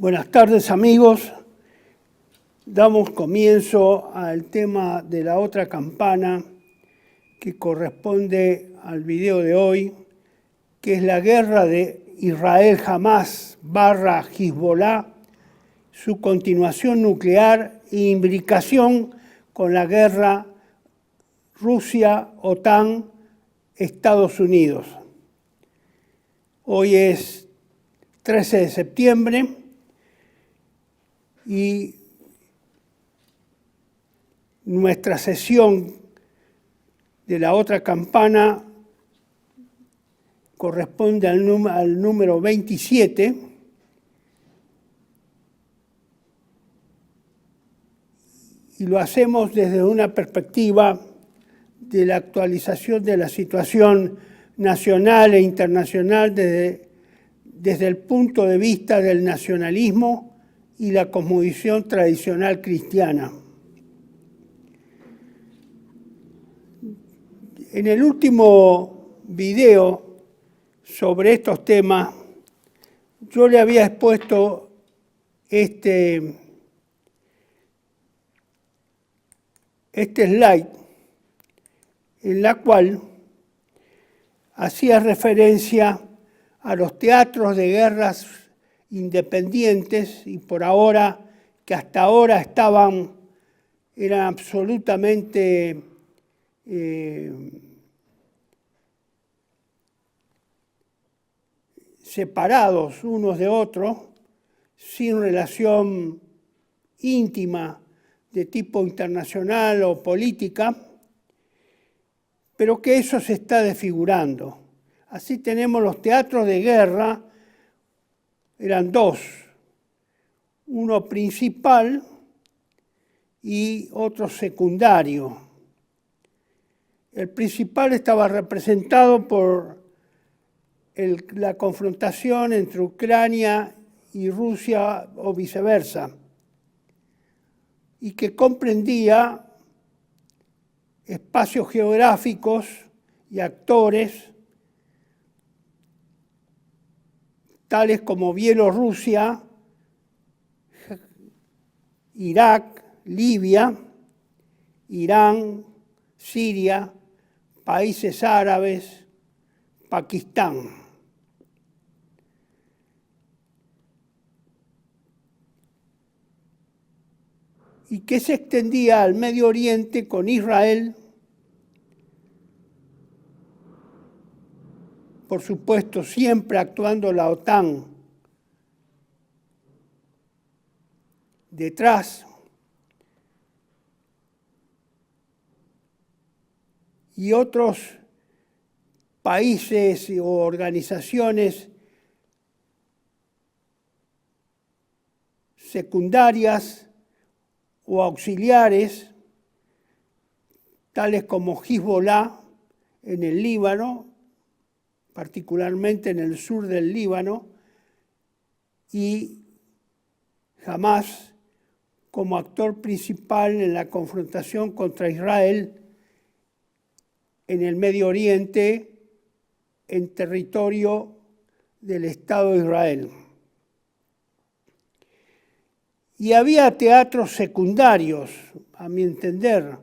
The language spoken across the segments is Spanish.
Buenas tardes, amigos. Damos comienzo al tema de la otra campana que corresponde al video de hoy, que es la guerra de Israel-Hamás / Hezbollah, su continuación nuclear e imbricación con la guerra Rusia-OTAN-Estados Unidos. Hoy es 13 de septiembre y nuestra sesión de la otra campana corresponde al número 27 y lo hacemos desde una perspectiva de la actualización de la situación nacional e internacional desde el punto de vista del nacionalismo y la cosmovisión tradicional cristiana. En el último video sobre estos temas, yo le había expuesto este slide, en la cual hacía referencia a los teatros de guerras independientes y que hasta ahora eran absolutamente separados unos de otros, sin relación íntima de tipo internacional o política, pero que eso se está desfigurando. Así tenemos los teatros de guerra, eran dos, uno principal y otro secundario. El principal estaba representado por la confrontación entre Ucrania y Rusia o viceversa, y que comprendía espacios geográficos y actores tales como Bielorrusia, Irak, Libia, Irán, Siria, países árabes, Pakistán. Y que se extendía al Medio Oriente con Israel, por supuesto siempre actuando la OTAN detrás, y otros países o organizaciones secundarias o auxiliares, tales como Hezbollah en el Líbano, particularmente en el sur del Líbano, y Hamás como actor principal en la confrontación contra Israel en el Medio Oriente, en territorio del Estado de Israel. Y había teatros secundarios, a mi entender,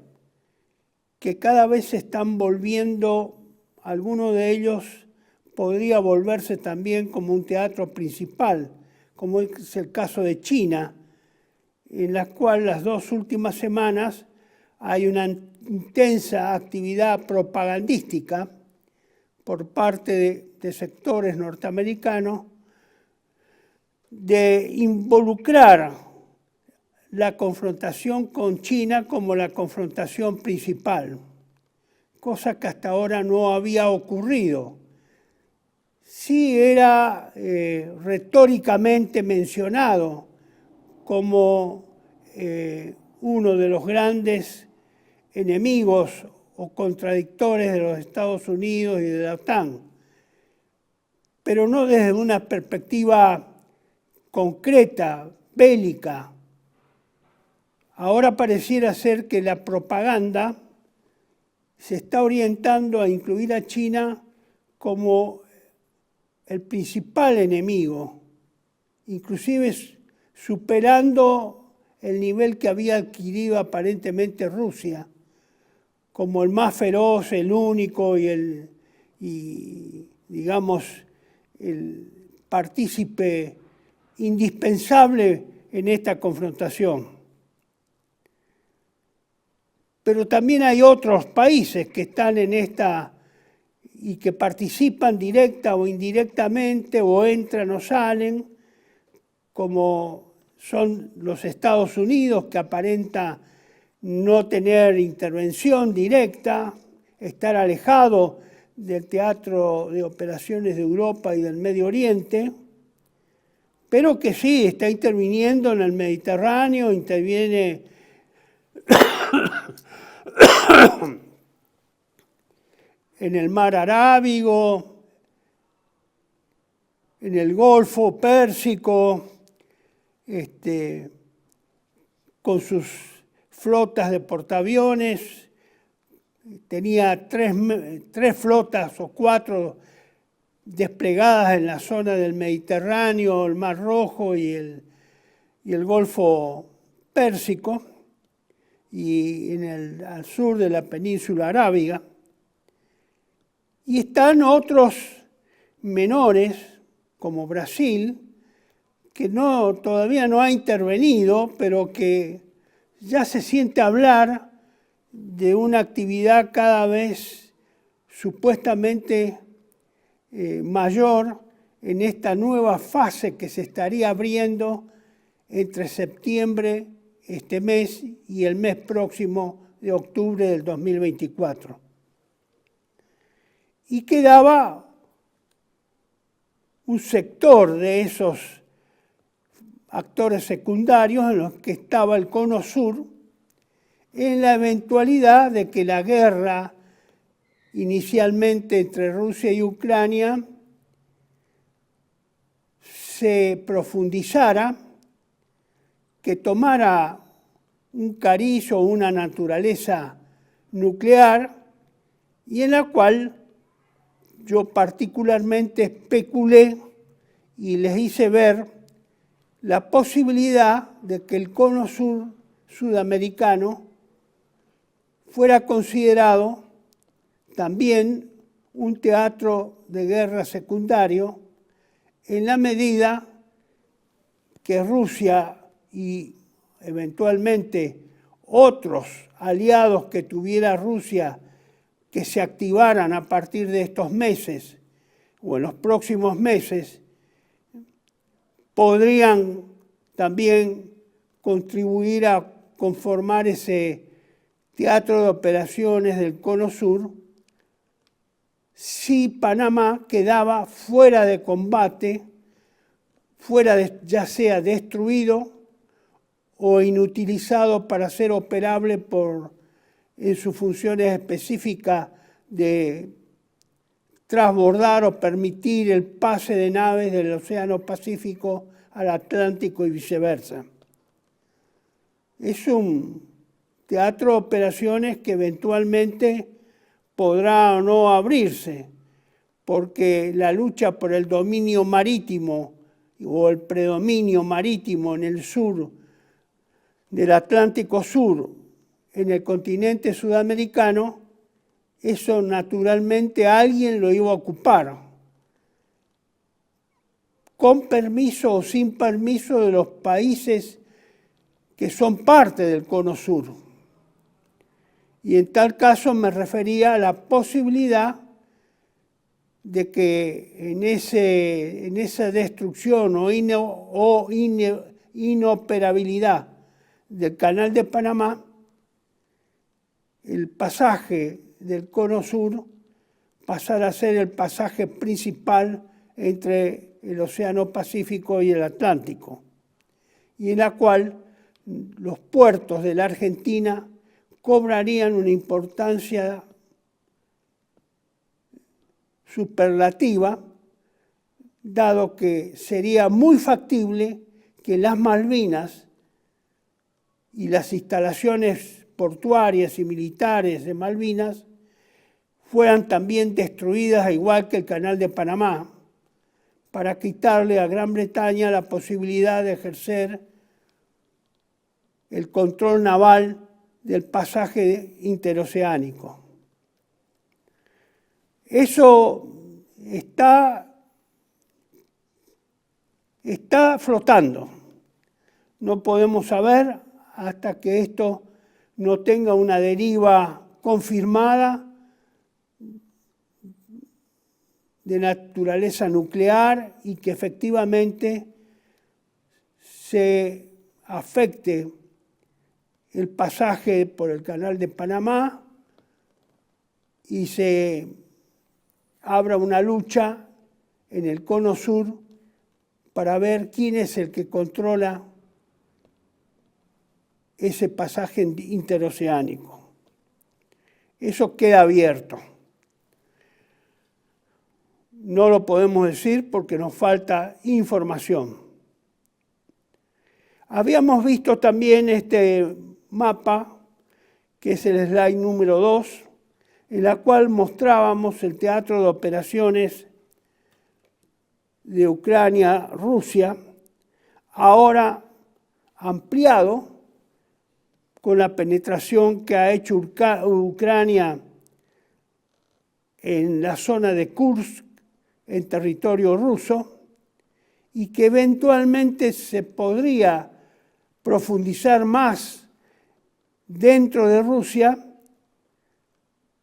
que cada vez se están volviendo, alguno de ellos podría volverse también como un teatro principal, como es el caso de China, en la cual las 2 últimas semanas hay una intensa actividad propagandística por parte de sectores norteamericanos de involucrar la confrontación con China como la confrontación principal, cosa que hasta ahora no había ocurrido. Sí era retóricamente mencionado como uno de los grandes enemigos o contradictores de los Estados Unidos y de la OTAN, pero no desde una perspectiva concreta, bélica. Ahora pareciera ser que la propaganda se está orientando a incluir a China como el principal enemigo, inclusive superando el nivel que había adquirido aparentemente Rusia, como el más feroz, el único digamos, el partícipe indispensable en esta confrontación. Pero también hay otros países que están en esta y que participan directa o indirectamente, o entran o salen, como son los Estados Unidos, que aparenta no tener intervención directa, estar alejado del teatro de operaciones de Europa y del Medio Oriente, pero que sí está interviniendo en el Mediterráneo, interviene en el mar Arábigo, en el Golfo Pérsico, con sus flotas de portaaviones. Tenía tres flotas o cuatro desplegadas en la zona del Mediterráneo, el Mar Rojo y el Golfo Pérsico, y al sur de la península arábiga. Y están otros menores, como Brasil, que todavía no ha intervenido, pero que ya se siente hablar de una actividad cada vez supuestamente mayor en esta nueva fase que se estaría abriendo entre septiembre, este mes, y el mes próximo de octubre del 2024. Y quedaba un sector de esos actores secundarios en los que estaba el Cono Sur, en la eventualidad de que la guerra inicialmente entre Rusia y Ucrania se profundizara, que tomara un cariz o una naturaleza nuclear, y en la cual yo particularmente especulé y les hice ver la posibilidad de que el Cono Sur sudamericano fuera considerado también un teatro de guerra secundario, en la medida que Rusia y eventualmente otros aliados que tuviera Rusia que se activaran a partir de estos meses o en los próximos meses, podrían también contribuir a conformar ese teatro de operaciones del Cono Sur si Panamá quedaba fuera de combate, ya sea destruido o inutilizado para ser operable en sus funciones específicas de transbordar o permitir el pase de naves del Océano Pacífico al Atlántico y viceversa. Es un teatro de operaciones que eventualmente podrá o no abrirse, porque la lucha por el dominio marítimo o el predominio marítimo en el sur del Atlántico Sur, en el continente sudamericano, eso naturalmente alguien lo iba a ocupar, con permiso o sin permiso de los países que son parte del Cono Sur. Y en tal caso me refería a la posibilidad de que en esa destrucción o inoperabilidad del Canal de Panamá, el pasaje del Cono Sur pasara a ser el pasaje principal entre el Océano Pacífico y el Atlántico, y en la cual los puertos de la Argentina cobrarían una importancia superlativa, dado que sería muy factible que las Malvinas y las instalaciones portuarias y militares de Malvinas fueran también destruidas, igual que el Canal de Panamá, para quitarle a Gran Bretaña la posibilidad de ejercer el control naval del pasaje interoceánico. Eso está flotando. No podemos saber hasta que esto no tenga una deriva confirmada de naturaleza nuclear y que efectivamente se afecte el pasaje por el Canal de Panamá y se abra una lucha en el cono sur para ver quién es el que controla ese pasaje interoceánico. Eso queda abierto. No lo podemos decir porque nos falta información. Habíamos visto también este mapa, que es el slide número 2, en la cual mostrábamos el teatro de operaciones de Ucrania-Rusia, ahora ampliado con la penetración que ha hecho Ucrania en la zona de Kursk, en territorio ruso, y que eventualmente se podría profundizar más dentro de Rusia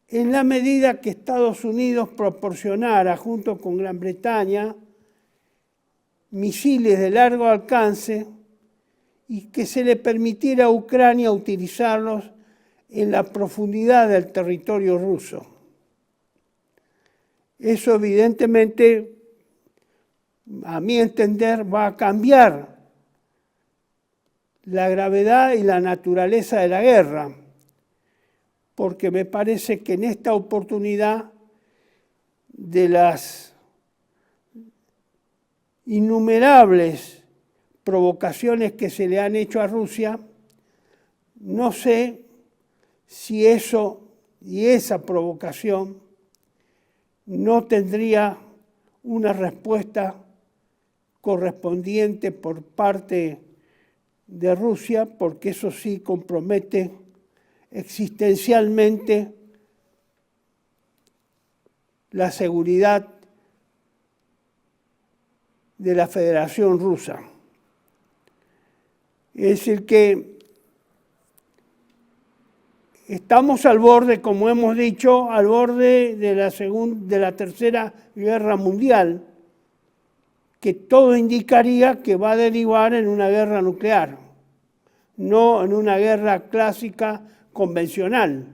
en la medida que Estados Unidos proporcionara, junto con Gran Bretaña, misiles de largo alcance y que se le permitiera a Ucrania utilizarlos en la profundidad del territorio ruso. Eso evidentemente, a mi entender, va a cambiar la gravedad y la naturaleza de la guerra, porque me parece que en esta oportunidad de las innumerables provocaciones que se le han hecho a Rusia, no sé si eso y esa provocación no tendría una respuesta correspondiente por parte de Rusia, porque eso sí compromete existencialmente la seguridad de la Federación Rusa. Es decir, que estamos al borde, como hemos dicho, al borde de la Tercera Guerra Mundial, que todo indicaría que va a derivar en una guerra nuclear, no en una guerra clásica convencional.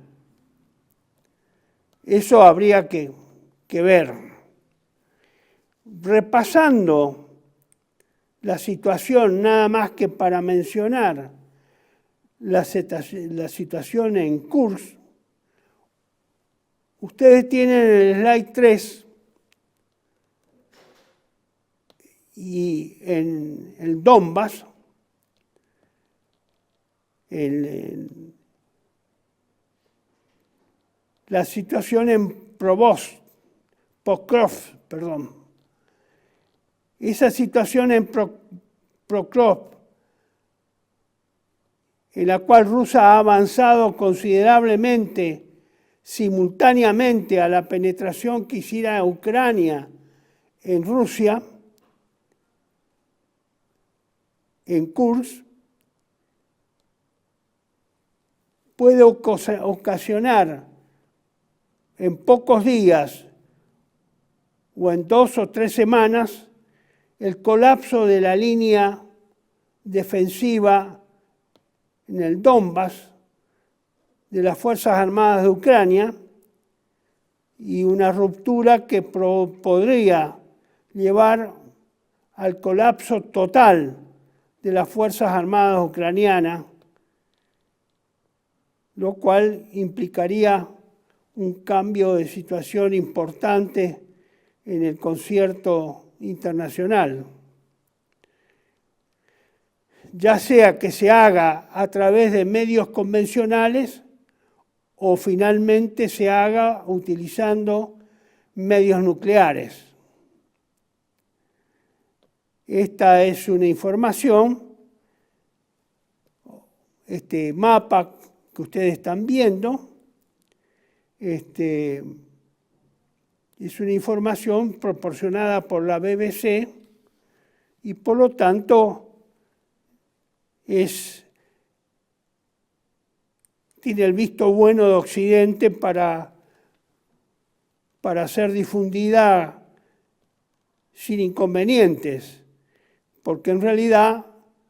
Eso habría que ver. Repasando la situación, nada más que para mencionar la situación en Kursk, ustedes tienen el slide 3 y en el Donbass, la situación en Pokrovsk, esa situación en Pokrovsk, en la cual Rusia ha avanzado considerablemente simultáneamente a la penetración que hiciera Ucrania en Rusia, en Kursk, puede ocasionar en pocos días o en 2 o 3 semanas el colapso de la línea defensiva en el Donbass de las Fuerzas Armadas de Ucrania y una ruptura que podría llevar al colapso total de las Fuerzas Armadas ucranianas, lo cual implicaría un cambio de situación importante en el concierto internacional. Ya sea que se haga a través de medios convencionales o finalmente se haga utilizando medios nucleares. Esta es una información, este mapa que ustedes están viendo, es una información proporcionada por la BBC y por lo tanto tiene el visto bueno de Occidente para ser difundida sin inconvenientes, porque en realidad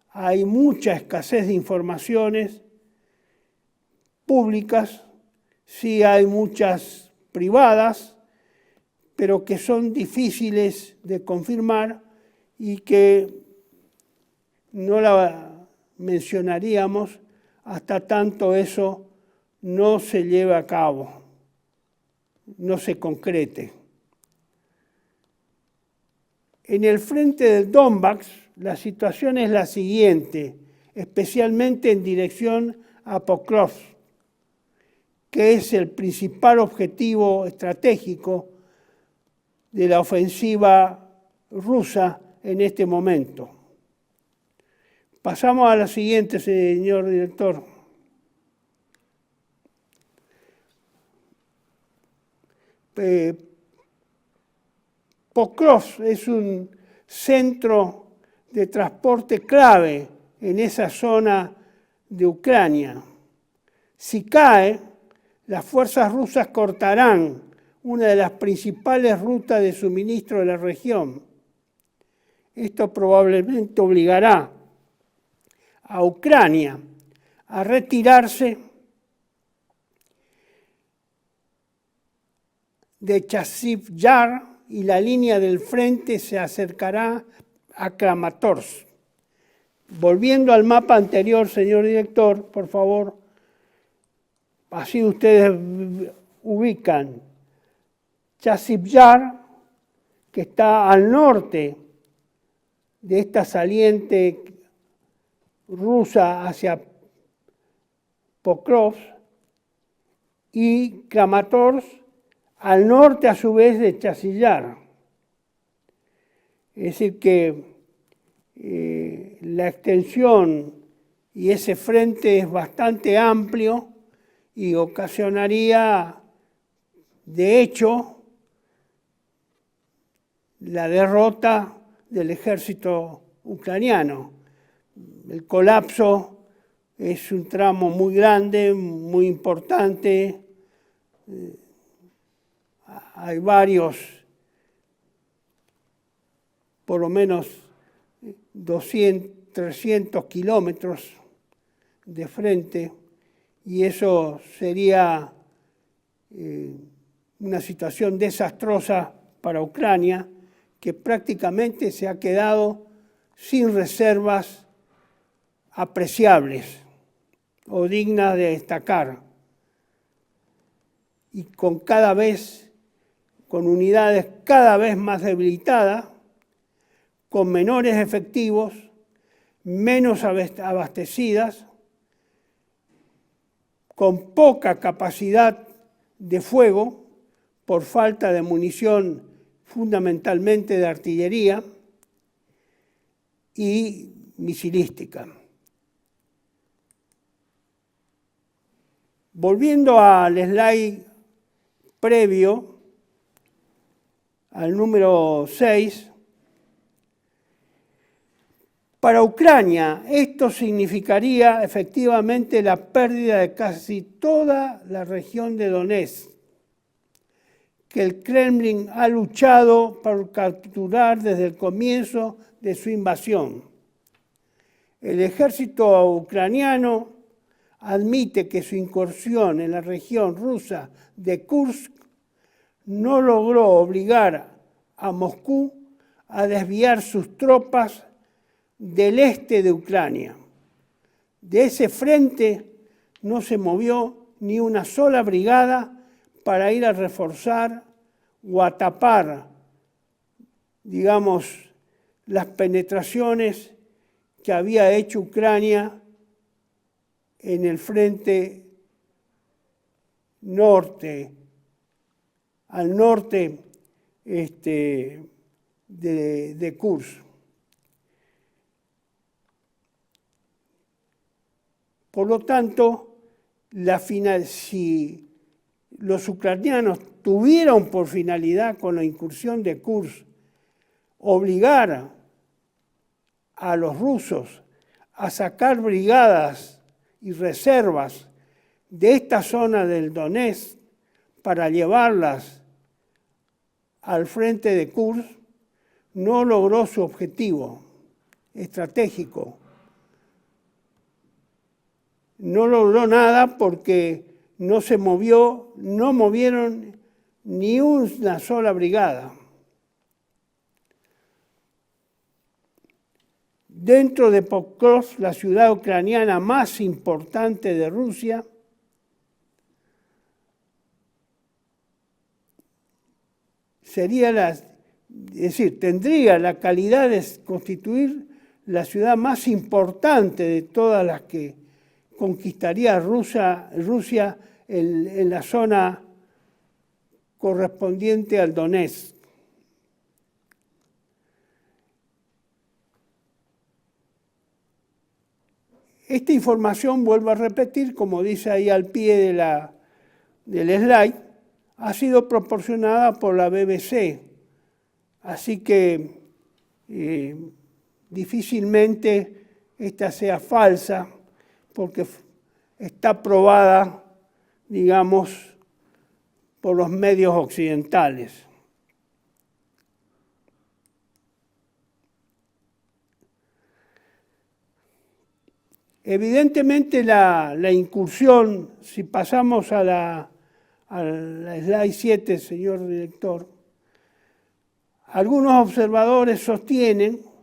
hay mucha escasez de informaciones públicas, sí hay muchas privadas, pero que son difíciles de confirmar y que no la mencionaríamos hasta tanto eso no se lleve a cabo, no se concrete. En el frente del Donbass, la situación es la siguiente, especialmente en dirección a Pokrovsk, que es el principal objetivo estratégico de la ofensiva rusa en este momento. Pasamos a la siguiente, señor director. Pokrovsk es un centro de transporte clave en esa zona de Ucrania. Si cae, las fuerzas rusas cortarán una de las principales rutas de suministro de la región. Esto probablemente obligará a Ucrania a retirarse de Chasiv Yar y la línea del frente se acercará a Kramatorsk. Volviendo al mapa anterior, señor director, por favor, así ustedes ubican Chasiv Yar, que está al norte de esta saliente rusa hacia Pokrovsk, y Kramatorsk al norte a su vez de Chasiv Yar. Es decir que la extensión y ese frente es bastante amplio y ocasionaría, de hecho, la derrota del ejército ucraniano. El colapso es un tramo muy grande, muy importante. Hay varios, por lo menos 200, 300 kilómetros de frente, y eso sería una situación desastrosa para Ucrania, que prácticamente se ha quedado sin reservas apreciables o dignas de destacar, y con unidades cada vez más debilitadas, con menores efectivos, menos abastecidas, con poca capacidad de fuego por falta de munición fundamentalmente de artillería y misilística. Volviendo al slide previo, al número 6, para Ucrania esto significaría efectivamente la pérdida de casi toda la región de Donetsk, que el Kremlin ha luchado por capturar desde el comienzo de su invasión. El ejército ucraniano admite que su incursión en la región rusa de Kursk no logró obligar a Moscú a desviar sus tropas del este de Ucrania. De ese frente no se movió ni una sola brigada para ir a reforzar o a tapar, digamos, las penetraciones que había hecho Ucrania en el frente norte, al norte de Kursk. Por lo tanto, si los ucranianos tuvieron por finalidad con la incursión de Kursk obligar a los rusos a sacar brigadas y reservas de esta zona del Donetsk para llevarlas al frente de Kursk, no logró su objetivo estratégico. No logró nada porque no movieron ni una sola brigada. Dentro de Pokrovsk, la ciudad ucraniana más importante de Rusia, tendría la calidad de constituir la ciudad más importante de todas las que conquistaría Rusia en la zona correspondiente al Donetsk. Esta información, vuelvo a repetir, como dice ahí al pie del slide, ha sido proporcionada por la BBC. Así que difícilmente esta sea falsa, porque está probada, digamos, por los medios occidentales. Evidentemente la incursión, si pasamos a la slide 7, señor director, algunos observadores sostienen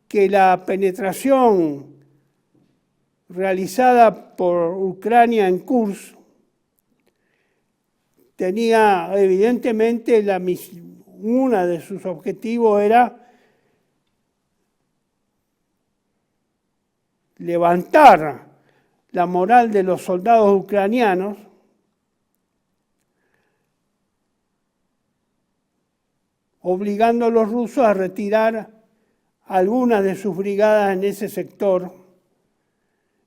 que la penetración realizada por Ucrania en Kursk tenía evidentemente uno de sus objetivos era levantar la moral de los soldados ucranianos obligando a los rusos a retirar algunas de sus brigadas en ese sector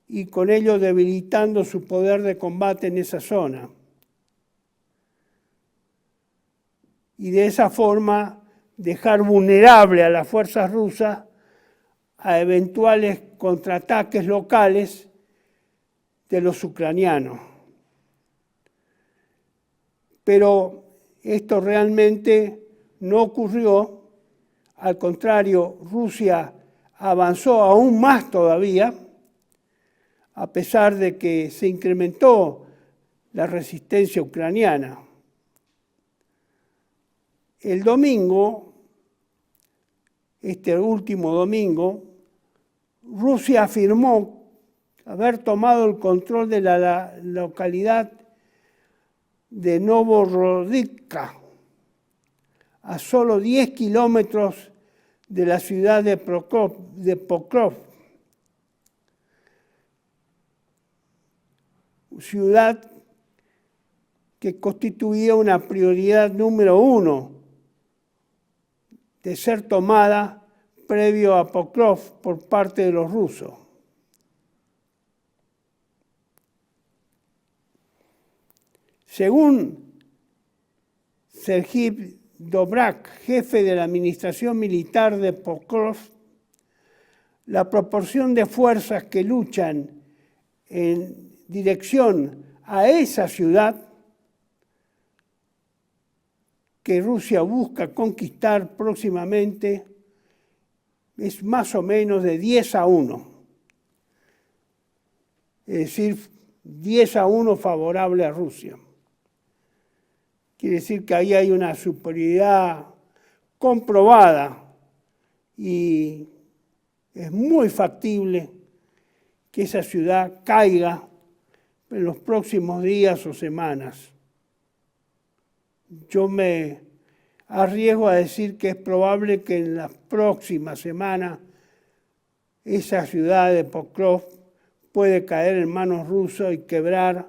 y con ello debilitando su poder de combate en esa zona. Y de esa forma dejar vulnerable a las fuerzas rusas a eventuales contraataques locales de los ucranianos. Pero esto realmente no ocurrió, al contrario, Rusia avanzó aún más todavía, a pesar de que se incrementó la resistencia ucraniana. El domingo, este último domingo, Rusia afirmó haber tomado el control de la localidad de Novorodivka, a solo 10 kilómetros de la ciudad de Pokrovsk, ciudad que constituía una prioridad número 1 de ser tomada previo a Pokrovsk por parte de los rusos. Según Sergei Dobrak, jefe de la administración militar de Pokrovsk, la proporción de fuerzas que luchan en dirección a esa ciudad que Rusia busca conquistar próximamente es más o menos de 10-1. Es decir, 10-1 favorable a Rusia. Quiere decir que ahí hay una superioridad comprobada y es muy factible que esa ciudad caiga en los próximos días o semanas. Yo me arriesgo a decir que es probable que en las próximas semanas esa ciudad de Pokrovsk puede caer en manos rusas y quebrar,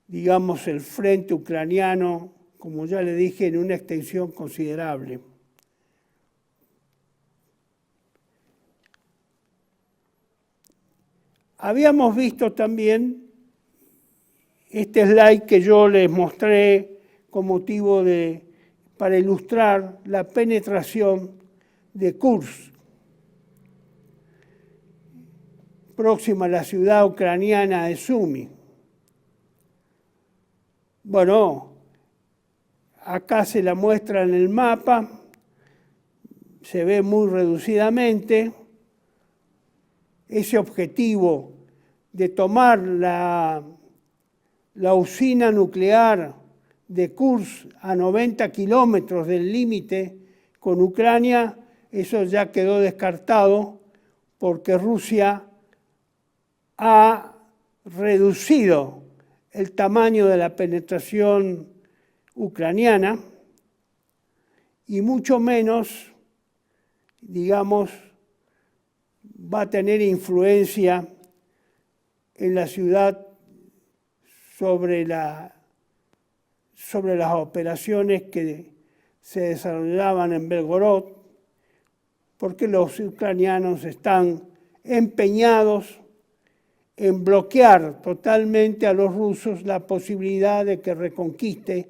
digamos, el frente ucraniano, como ya le dije, en una extensión considerable. Habíamos visto también este slide que yo les mostré con motivo para ilustrar la penetración de Kursk, próxima a la ciudad ucraniana de Sumy. Bueno, acá se la muestra en el mapa, se ve muy reducidamente ese objetivo de tomar la usina nuclear de Kursk a 90 kilómetros del límite con Ucrania. Eso ya quedó descartado porque Rusia ha reducido el tamaño de la penetración ucraniana y mucho menos, digamos, va a tener influencia en la ciudad sobre las operaciones que se desarrollaban en Belgorod, porque los ucranianos están empeñados en bloquear totalmente a los rusos la posibilidad de que reconquiste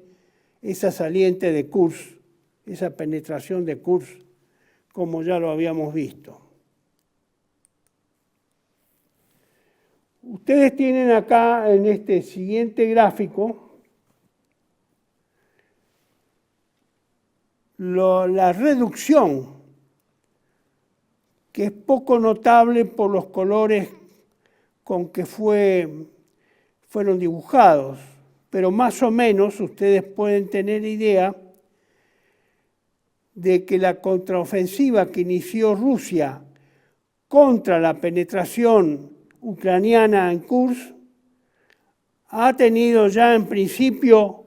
esa saliente de Kursk, esa penetración de Kursk, como ya lo habíamos visto. Ustedes tienen acá en este siguiente gráfico la reducción, que es poco notable por los colores con que fueron dibujados, pero más o menos ustedes pueden tener idea de que la contraofensiva que inició Rusia contra la penetración ucraniana en Kursk ha tenido ya en principio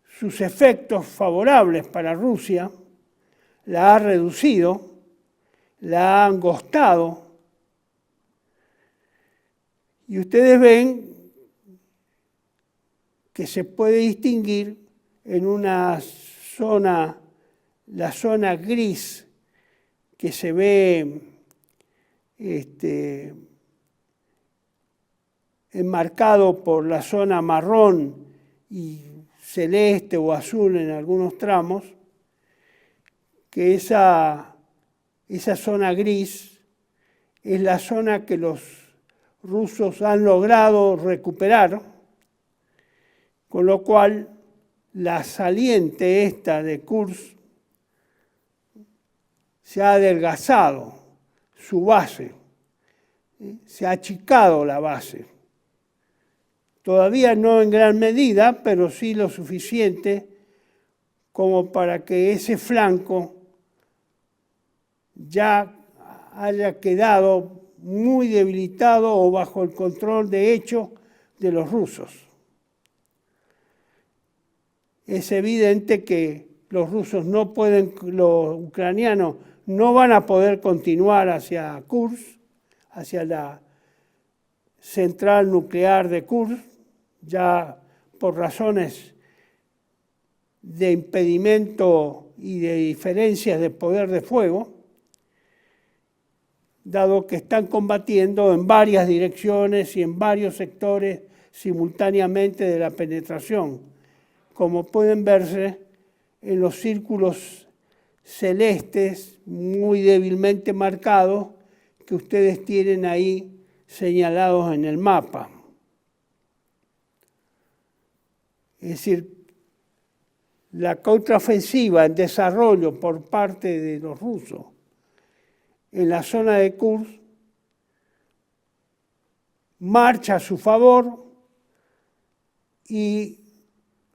sus efectos favorables para Rusia, la ha reducido, la ha angostado, y ustedes ven que se puede distinguir en una zona, la zona gris, que se ve enmarcado por la zona marrón y celeste o azul en algunos tramos, que esa zona gris es la zona que los rusos han logrado recuperar, con lo cual la saliente esta de Kursk se ha adelgazado, su base, se ha achicado la base. Todavía no en gran medida, pero sí lo suficiente como para que ese flanco ya haya quedado muy debilitado o bajo el control de hecho de los rusos. Es evidente que los ucranianos no van a poder continuar hacia Kursk, hacia la central nuclear de Kursk, ya por razones de impedimento y de diferencias de poder de fuego, dado que están combatiendo en varias direcciones y en varios sectores simultáneamente de la penetración, como pueden verse en los círculos celestes muy débilmente marcados que ustedes tienen ahí señalados en el mapa. Es decir, la contraofensiva en desarrollo por parte de los rusos en la zona de Kursk marcha a su favor y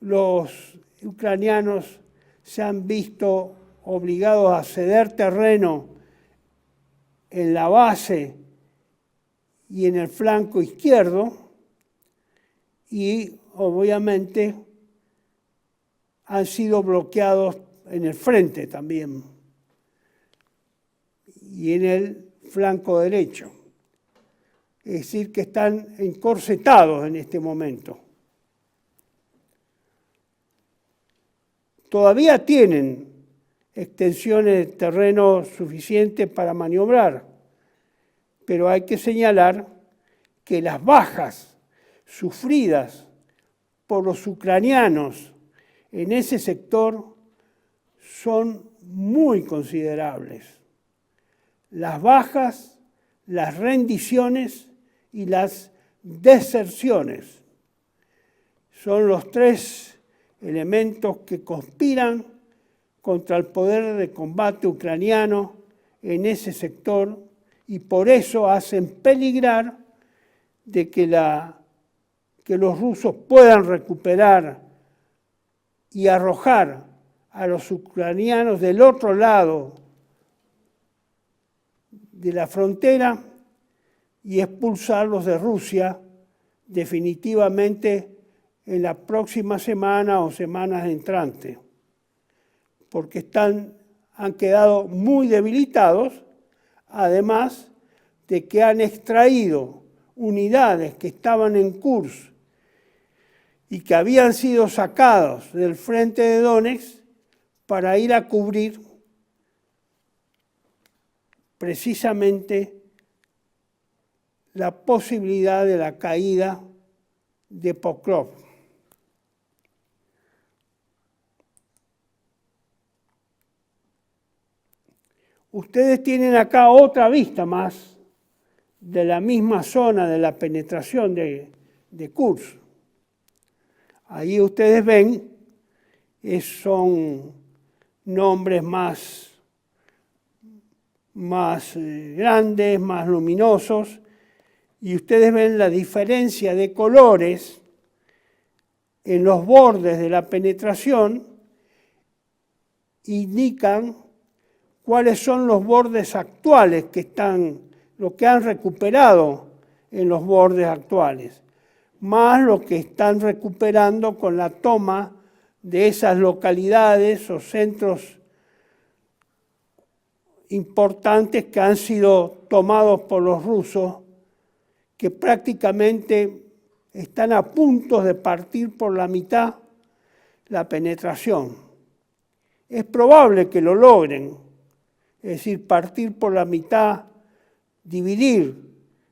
los ucranianos se han visto obligados a ceder terreno en la base y en el flanco izquierdo y obviamente han sido bloqueados en el frente también y en el flanco derecho. Es decir, que están encorsetados en este momento. Todavía tienen extensiones de terreno suficientes para maniobrar, pero hay que señalar que las bajas sufridas por los ucranianos en ese sector son muy considerables. Las bajas, las rendiciones y las deserciones son los tres elementos que conspiran contra el poder de combate ucraniano en ese sector y por eso hacen peligrar de que los rusos puedan recuperar y arrojar a los ucranianos del otro lado de la frontera y expulsarlos de Rusia definitivamente en la próxima semana o semanas entrantes, porque han quedado muy debilitados, además de que han extraído unidades que estaban en Kursk y que habían sido sacados del frente de Donetsk para ir a cubrir precisamente la posibilidad de la caída de Pokrov. Ustedes tienen acá otra vista más de la misma zona de la penetración de Kursk. Ahí ustedes ven, son nombres más grandes, más luminosos, y ustedes ven la diferencia de colores en los bordes de la penetración, indican cuáles son los bordes actuales lo que han recuperado en los bordes actuales, más lo que están recuperando con la toma de esas localidades o centros importantes que han sido tomados por los rusos, que prácticamente están a punto de partir por la mitad la penetración. Es probable que lo logren, es decir, partir por la mitad, dividir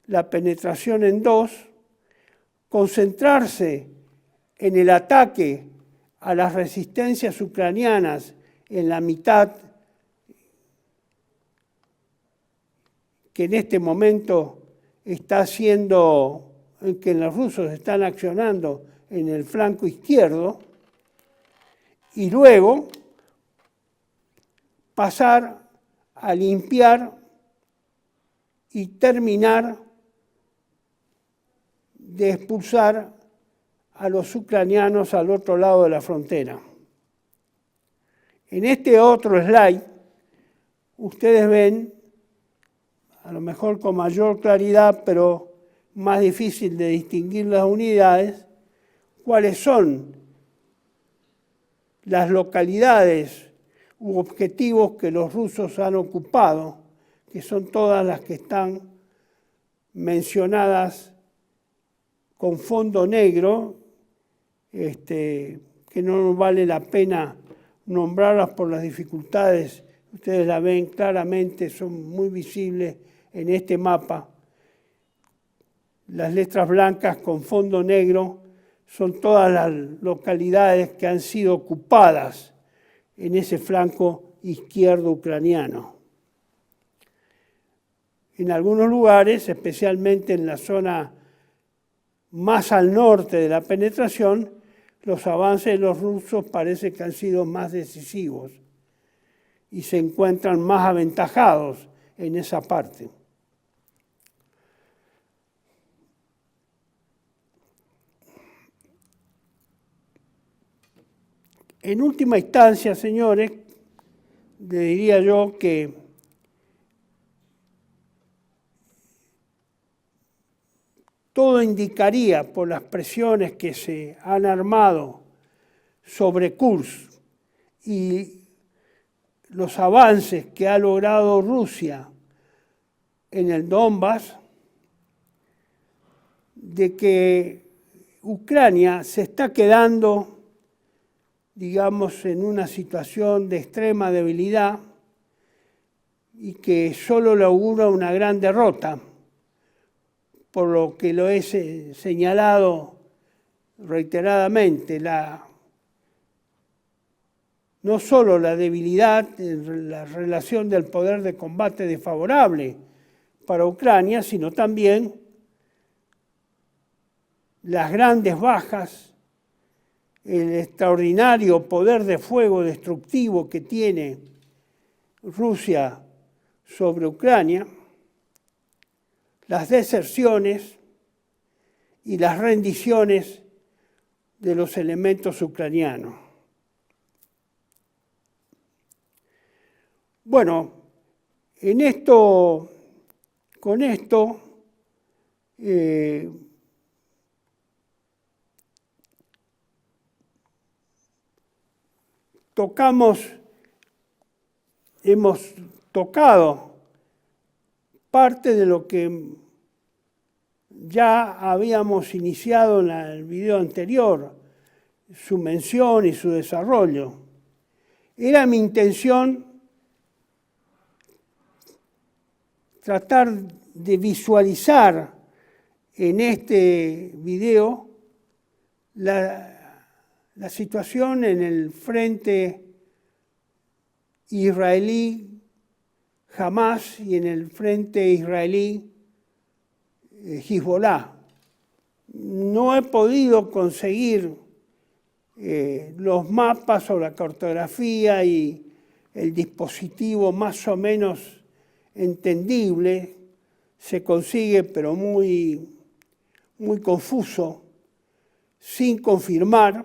la penetración en dos, concentrarse en el ataque a las resistencias ucranianas en la mitad que en este momento está haciendo, en que los rusos están accionando en el flanco izquierdo, y luego pasar a limpiar y terminar de expulsar a los ucranianos al otro lado de la frontera. En este otro slide, ustedes ven, a lo mejor con mayor claridad, pero más difícil de distinguir las unidades, cuáles son las localidades u objetivos que los rusos han ocupado, que son todas las que están mencionadas con fondo negro, que no vale la pena nombrarlas por las dificultades. Ustedes la ven claramente, son muy visibles en este mapa. Las letras blancas con fondo negro son todas las localidades que han sido ocupadas en ese flanco izquierdo ucraniano. En algunos lugares, especialmente en la zona más al norte de la penetración, los avances de los rusos parece que han sido más decisivos y se encuentran más aventajados en esa parte. En última instancia, señores, le diría yo que todo indicaría, por las presiones que se han armado sobre Kursk y los avances que ha logrado Rusia en el Donbass, de que Ucrania se está quedando, digamos, en una situación de extrema debilidad y que solo le augura una gran derrota, por lo que lo he señalado reiteradamente, no solo la debilidad en la relación del poder de combate desfavorable para Ucrania, sino también las grandes bajas, el extraordinario poder de fuego destructivo que tiene Rusia sobre Ucrania, las deserciones y las rendiciones de los elementos ucranianos. Bueno, con esto, hemos tocado parte de lo que ya habíamos iniciado en el video anterior, su mención y su desarrollo. Era mi intención tratar de visualizar en este video la situación en el frente israelí Hamas y en el frente israelí Hezbollah. No he podido conseguir los mapas o la cartografía y el dispositivo más o menos entendible, se consigue pero muy confuso, sin confirmar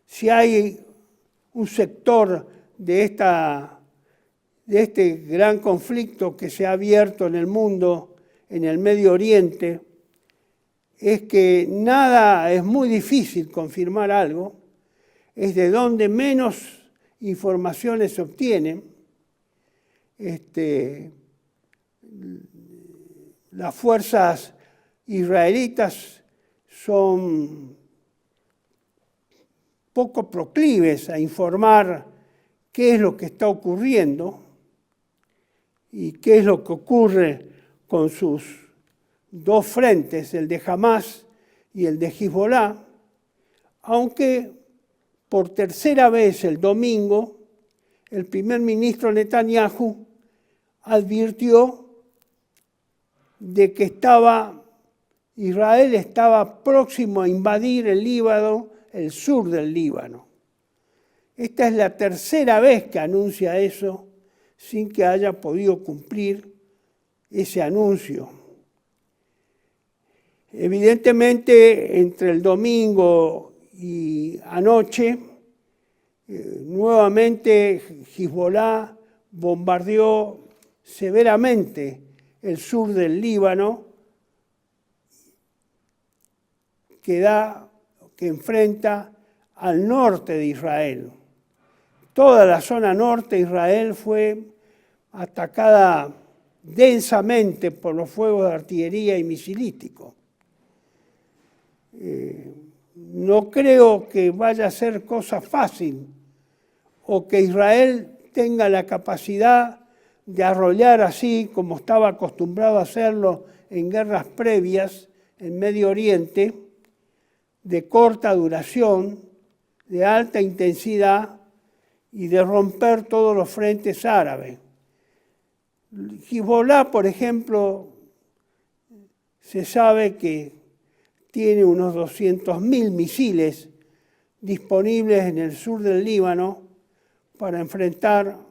si hay un sector de este gran conflicto que se ha abierto en el mundo, en el Medio Oriente, es que nada, es muy difícil confirmar algo, es de donde menos informaciones se obtienen. Las fuerzas israelitas son poco proclives a informar qué es lo que está ocurriendo y qué es lo que ocurre con sus dos frentes, el de Hamas y el de Hezbollah, aunque por tercera vez el domingo el primer ministro Netanyahu advirtió de que Israel estaba próximo a invadir el Líbano, el sur del Líbano. Esta es la tercera vez que anuncia eso sin que haya podido cumplir ese anuncio. Evidentemente, entre el domingo y anoche, nuevamente Hezbollah bombardeó severamente el sur del Líbano, que enfrenta al norte de Israel. Toda la zona norte de Israel fue atacada densamente por los fuegos de artillería y misilísticos. No creo que vaya a ser cosa fácil o que Israel tenga la capacidad de arrollar así como estaba acostumbrado a hacerlo en guerras previas en Medio Oriente, de corta duración, de alta intensidad y de romper todos los frentes árabes. Hezbollah, por ejemplo, se sabe que tiene unos 200.000 misiles disponibles en el sur del Líbano para enfrentar,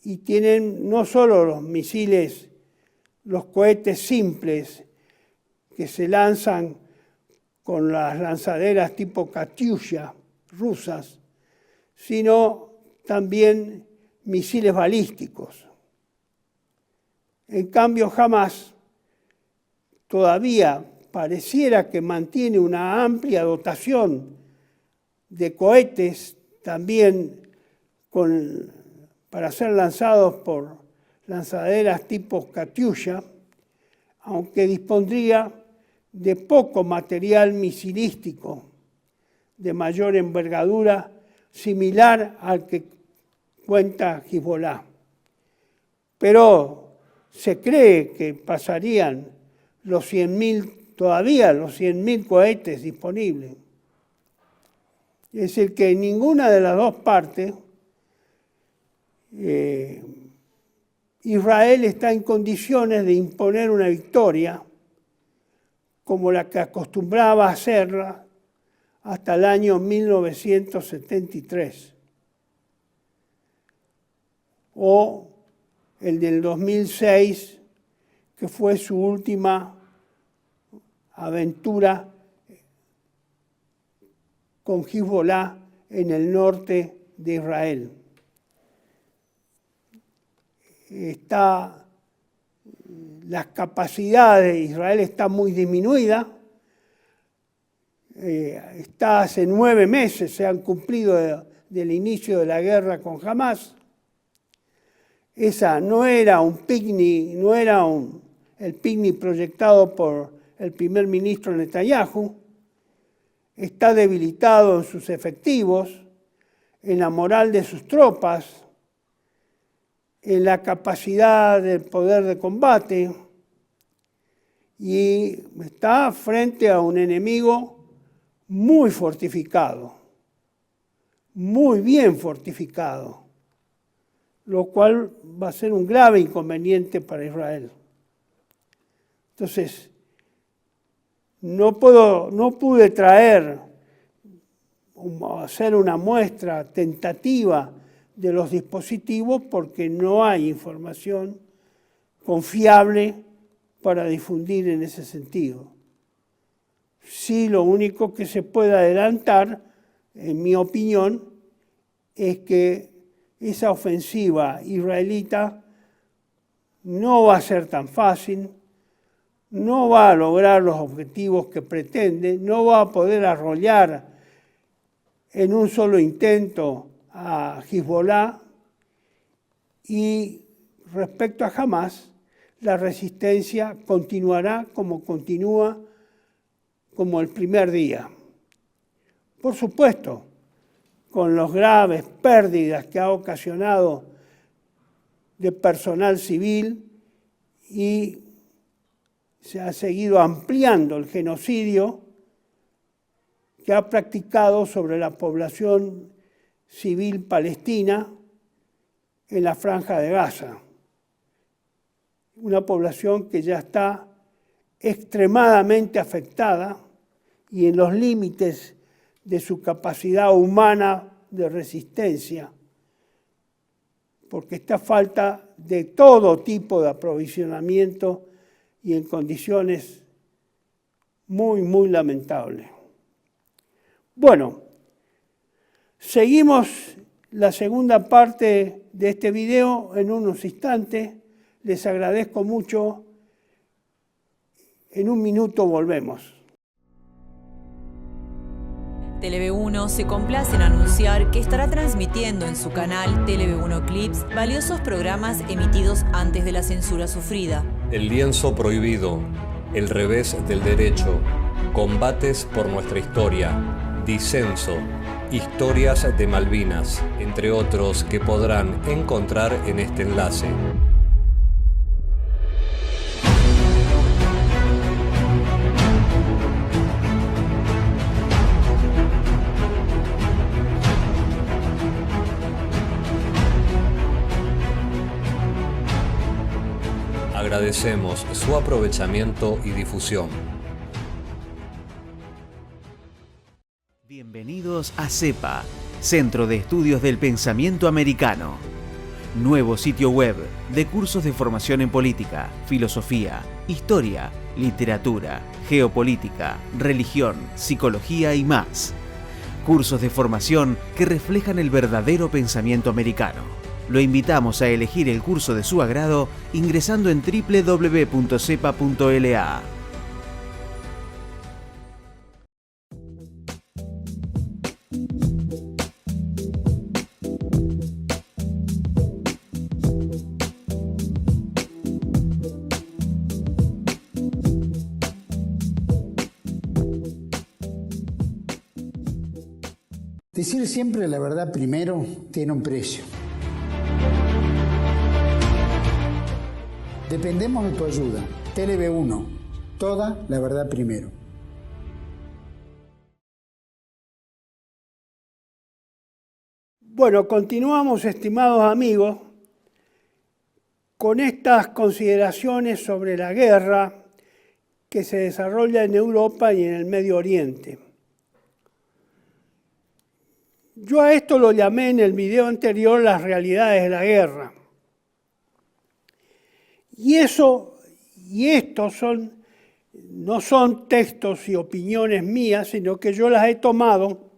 y tienen no solo los misiles, los cohetes simples que se lanzan con las lanzaderas tipo Katyusha rusas, sino también misiles balísticos. En cambio, Hamas todavía pareciera que mantiene una amplia dotación de cohetes también para ser lanzados por lanzaderas tipo Katyusha, aunque dispondría de poco material misilístico de mayor envergadura, similar al que cuenta Hezbollah. Pero se cree que pasarían los 100.000 cohetes disponibles. Es decir, que ninguna de las dos partes, Israel está en condiciones de imponer una victoria como la que acostumbraba a hacerla hasta el año 1973 o el del 2006, que fue su última aventura con Hezbollah en el norte de Israel. Las capacidades de Israel están muy disminuidas. Hace 9 meses se han cumplido del inicio de la guerra con Hamás. Esa no era un picnic, el picnic proyectado por el primer ministro Netanyahu. Está debilitado en sus efectivos, en la moral de sus tropas, en la capacidad del poder de combate, y está frente a un enemigo muy fortificado, muy bien fortificado, lo cual va a ser un grave inconveniente para Israel. Entonces, no pude hacer una muestra tentativa de los dispositivos porque no hay información confiable para difundir en ese sentido. Sí, lo único que se puede adelantar, en mi opinión, es que esa ofensiva israelita no va a ser tan fácil, no va a lograr los objetivos que pretende, no va a poder arrollar en un solo intento a Hezbollah, y respecto a Hamás, la resistencia continuará como continúa como el primer día. Por supuesto, con las graves pérdidas que ha ocasionado de personal civil, y se ha seguido ampliando el genocidio que ha practicado sobre la población civil palestina en la Franja de Gaza. Una población que ya está extremadamente afectada y en los límites de su capacidad humana de resistencia, porque está falta de todo tipo de aprovisionamiento y en condiciones muy, muy lamentables. Bueno, seguimos la segunda parte de este video en unos instantes. Les agradezco mucho. En un minuto volvemos. TLV1 se complace en anunciar que estará transmitiendo en su canal TLV1 Clips valiosos programas emitidos antes de la censura sufrida. El lienzo prohibido, el revés del derecho, combates por nuestra historia, disenso, historias de Malvinas, entre otros que podrán encontrar en este enlace. Agradecemos su aprovechamiento y difusión. Bienvenidos a CEPA, Centro de Estudios del Pensamiento Americano. Nuevo sitio web de cursos de formación en política, filosofía, historia, literatura, geopolítica, religión, psicología y más. Cursos de formación que reflejan el verdadero pensamiento americano. Lo invitamos a elegir el curso de su agrado ingresando en www.cepa.la. Decir siempre la verdad primero tiene un precio. Dependemos de tu ayuda. TLV1, toda la verdad primero. Bueno, continuamos, estimados amigos, con estas consideraciones sobre la guerra que se desarrolla en Europa y en el Medio Oriente. Yo a esto lo llamé en el video anterior las realidades de la guerra. Y estos no son textos y opiniones mías, sino que yo las he tomado.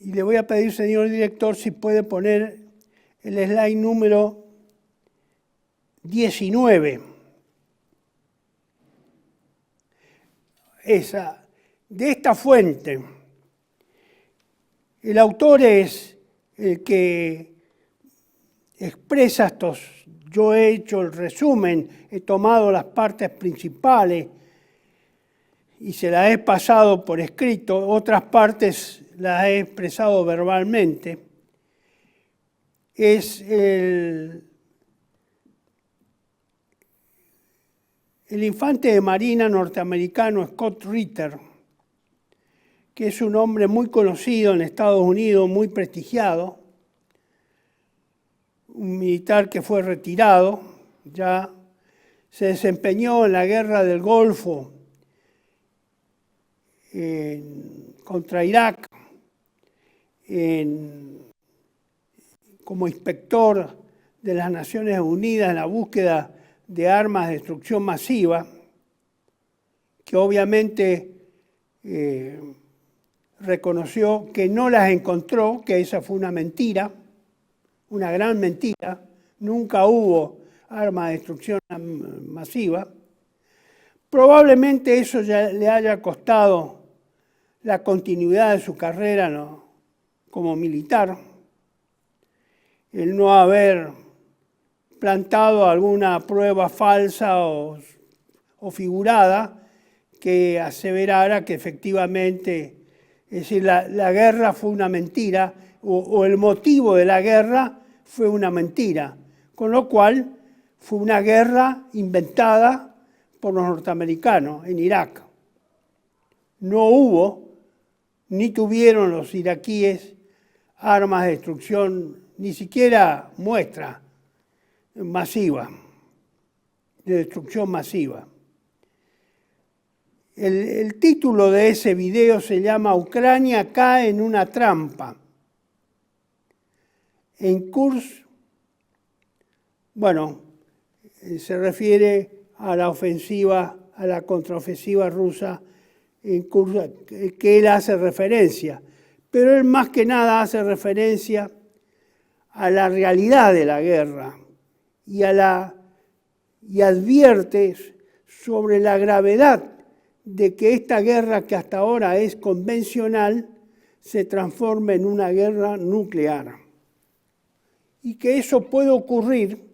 Y le voy a pedir, señor director, si puede poner el slide número 19. De esta fuente. El autor es el que expresa estos. Yo he hecho el resumen, he tomado las partes principales y se las he pasado por escrito. Otras partes las he expresado verbalmente. Es el infante de marina norteamericano Scott Ritter, que es un hombre muy conocido en Estados Unidos, muy prestigiado, un militar que fue retirado, ya se desempeñó en la guerra del Golfo contra Irak, como inspector de las Naciones Unidas en la búsqueda de armas de destrucción masiva, que obviamente reconoció que no las encontró, que esa fue una mentira, una gran mentira, nunca hubo armas de destrucción masiva. Probablemente eso ya le haya costado la continuidad de su carrera, ¿no?, como militar, el no haber plantado alguna prueba falsa o figurada que aseverara que efectivamente, es decir, la guerra fue una mentira o el motivo de la guerra fue una mentira, con lo cual fue una guerra inventada por los norteamericanos en Irak. No hubo, ni tuvieron los iraquíes armas de destrucción, ni siquiera muestra masiva, de destrucción masiva. El título de ese video se llama Ucrania cae en una trampa. En Kursk, bueno, se refiere a la ofensiva, a la contraofensiva rusa en Kursk, que él hace referencia. Pero él más que nada hace referencia a la realidad de la guerra y advierte sobre la gravedad de que esta guerra, que hasta ahora es convencional, se transforme en una guerra nuclear. Y que eso puede ocurrir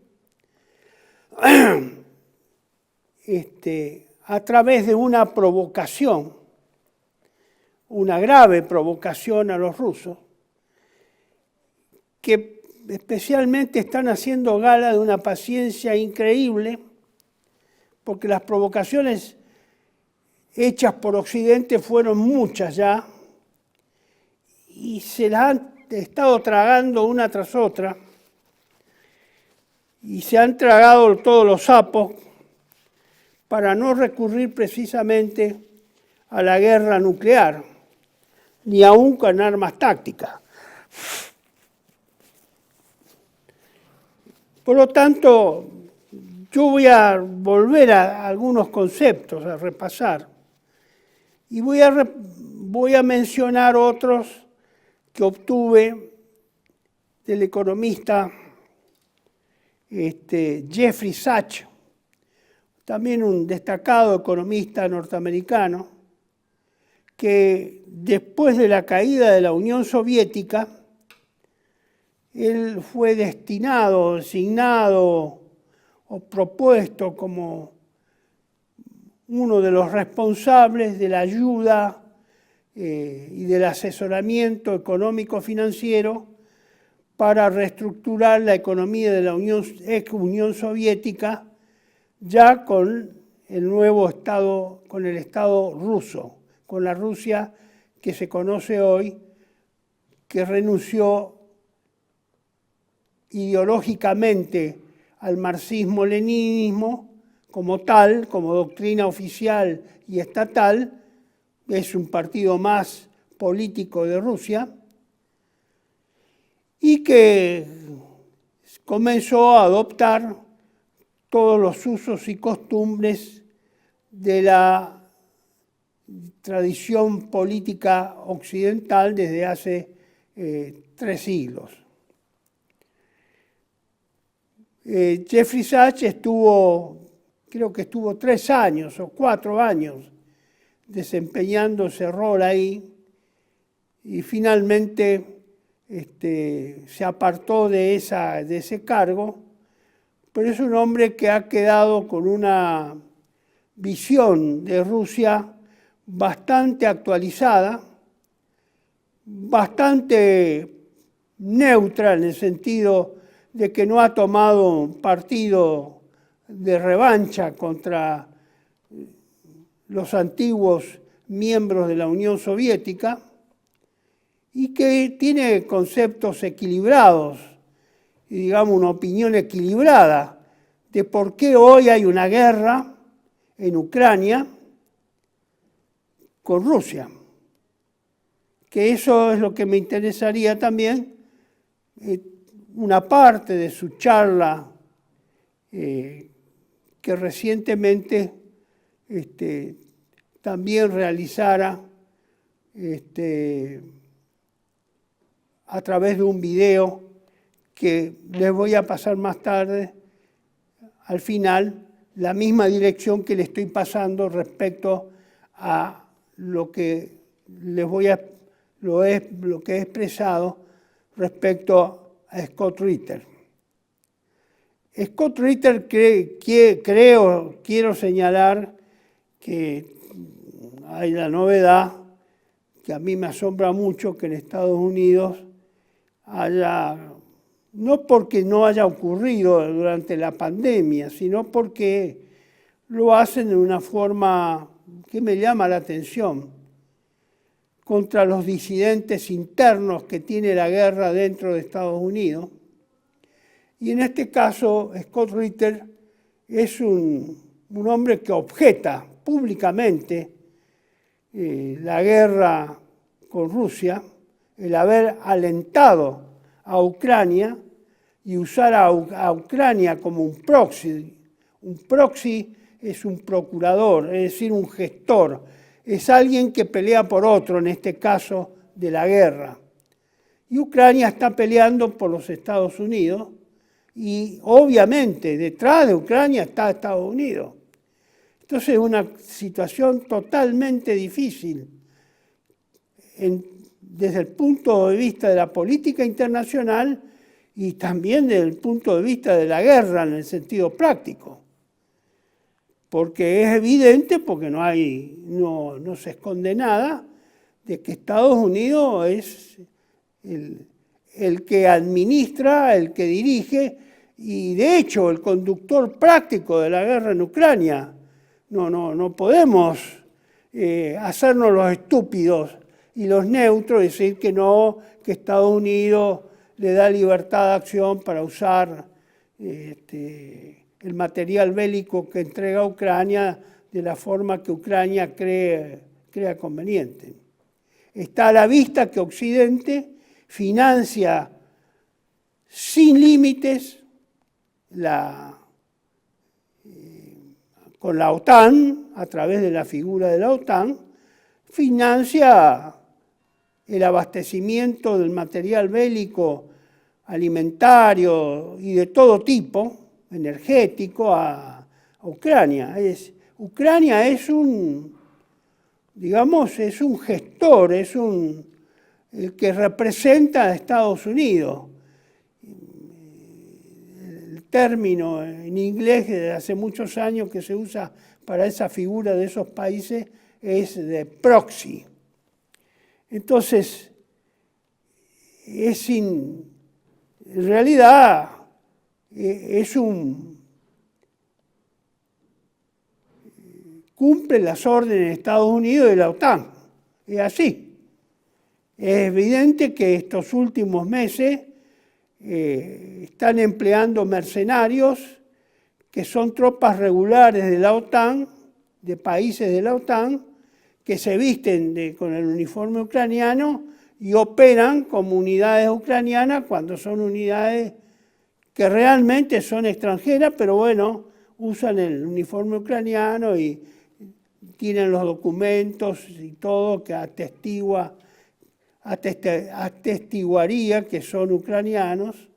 a través de una provocación, una grave provocación a los rusos, que especialmente están haciendo gala de una paciencia increíble, porque las provocaciones hechas por Occidente fueron muchas ya, y se las han estado tragando una tras otra, y se han tragado todos los sapos para no recurrir precisamente a la guerra nuclear, ni aún con armas tácticas. Por lo tanto, yo voy a volver a algunos conceptos, a repasar, y voy a mencionar otros que obtuve del economista Jeffrey Sachs, también un destacado economista norteamericano, que después de la caída de la Unión Soviética, él fue destinado, designado o propuesto como uno de los responsables de la ayuda y del asesoramiento económico-financiero para reestructurar la economía de la ex Unión Soviética, ya con el nuevo Estado, con el Estado ruso, con la Rusia que se conoce hoy, que renunció ideológicamente al marxismo-leninismo como tal, como doctrina oficial y estatal. Es un partido más político de Rusia, y que comenzó a adoptar todos los usos y costumbres de la tradición política occidental desde hace 3 siglos. Jeffrey Sachs creo que estuvo 3 años o 4 años desempeñando ese rol ahí, y finalmente se apartó de ese cargo, pero es un hombre que ha quedado con una visión de Rusia bastante actualizada, bastante neutra en el sentido de que no ha tomado un partido de revancha contra los antiguos miembros de la Unión Soviética, y que tiene conceptos equilibrados, y digamos una opinión equilibrada de por qué hoy hay una guerra en Ucrania con Rusia. Que eso es lo que me interesaría también, una parte de su charla que recientemente también realizara a través de un video que les voy a pasar más tarde, al final, la misma dirección que le estoy pasando respecto a lo que lo que he expresado respecto a Scott Ritter. Scott Ritter quiero señalar que hay la novedad que a mí me asombra mucho, que en Estados Unidos no porque no haya ocurrido durante la pandemia, sino porque lo hacen de una forma que me llama la atención, contra los disidentes internos que tiene la guerra dentro de Estados Unidos. Y en este caso, Scott Ritter es un hombre que objeta públicamente la guerra con Rusia, el haber alentado a Ucrania y usar a Ucrania como un proxy. Un proxy es un procurador, es decir, un gestor. Es alguien que pelea por otro, en este caso de la guerra. Y Ucrania está peleando por los Estados Unidos, y obviamente detrás de Ucrania está Estados Unidos. Entonces es una situación totalmente difícil desde el punto de vista de la política internacional y también desde el punto de vista de la guerra en el sentido práctico. Porque es evidente, porque no se esconde nada, de que Estados Unidos es el que administra, el que dirige, y de hecho el conductor práctico de la guerra en Ucrania. No podemos hacernos los estúpidos y los neutros, decir que no, que Estados Unidos le da libertad de acción para usar el material bélico que entrega a Ucrania de la forma que Ucrania crea conveniente. Está a la vista que Occidente financia sin límites con la OTAN, a través de la figura de la OTAN, financia el abastecimiento del material bélico, alimentario y de todo tipo, energético, a Ucrania. Ucrania es un gestor, es el que representa a Estados Unidos. El término en inglés desde hace muchos años que se usa para esa figura de esos países es de proxy. Entonces, en realidad es cumple las órdenes de Estados Unidos y de la OTAN. Es así. Es evidente que estos últimos meses están empleando mercenarios que son tropas regulares de la OTAN, de países de la OTAN, que se visten con el uniforme ucraniano y operan como unidades ucranianas cuando son unidades que realmente son extranjeras, pero bueno, usan el uniforme ucraniano y tienen los documentos y todo que atestiguaría que son ucranianos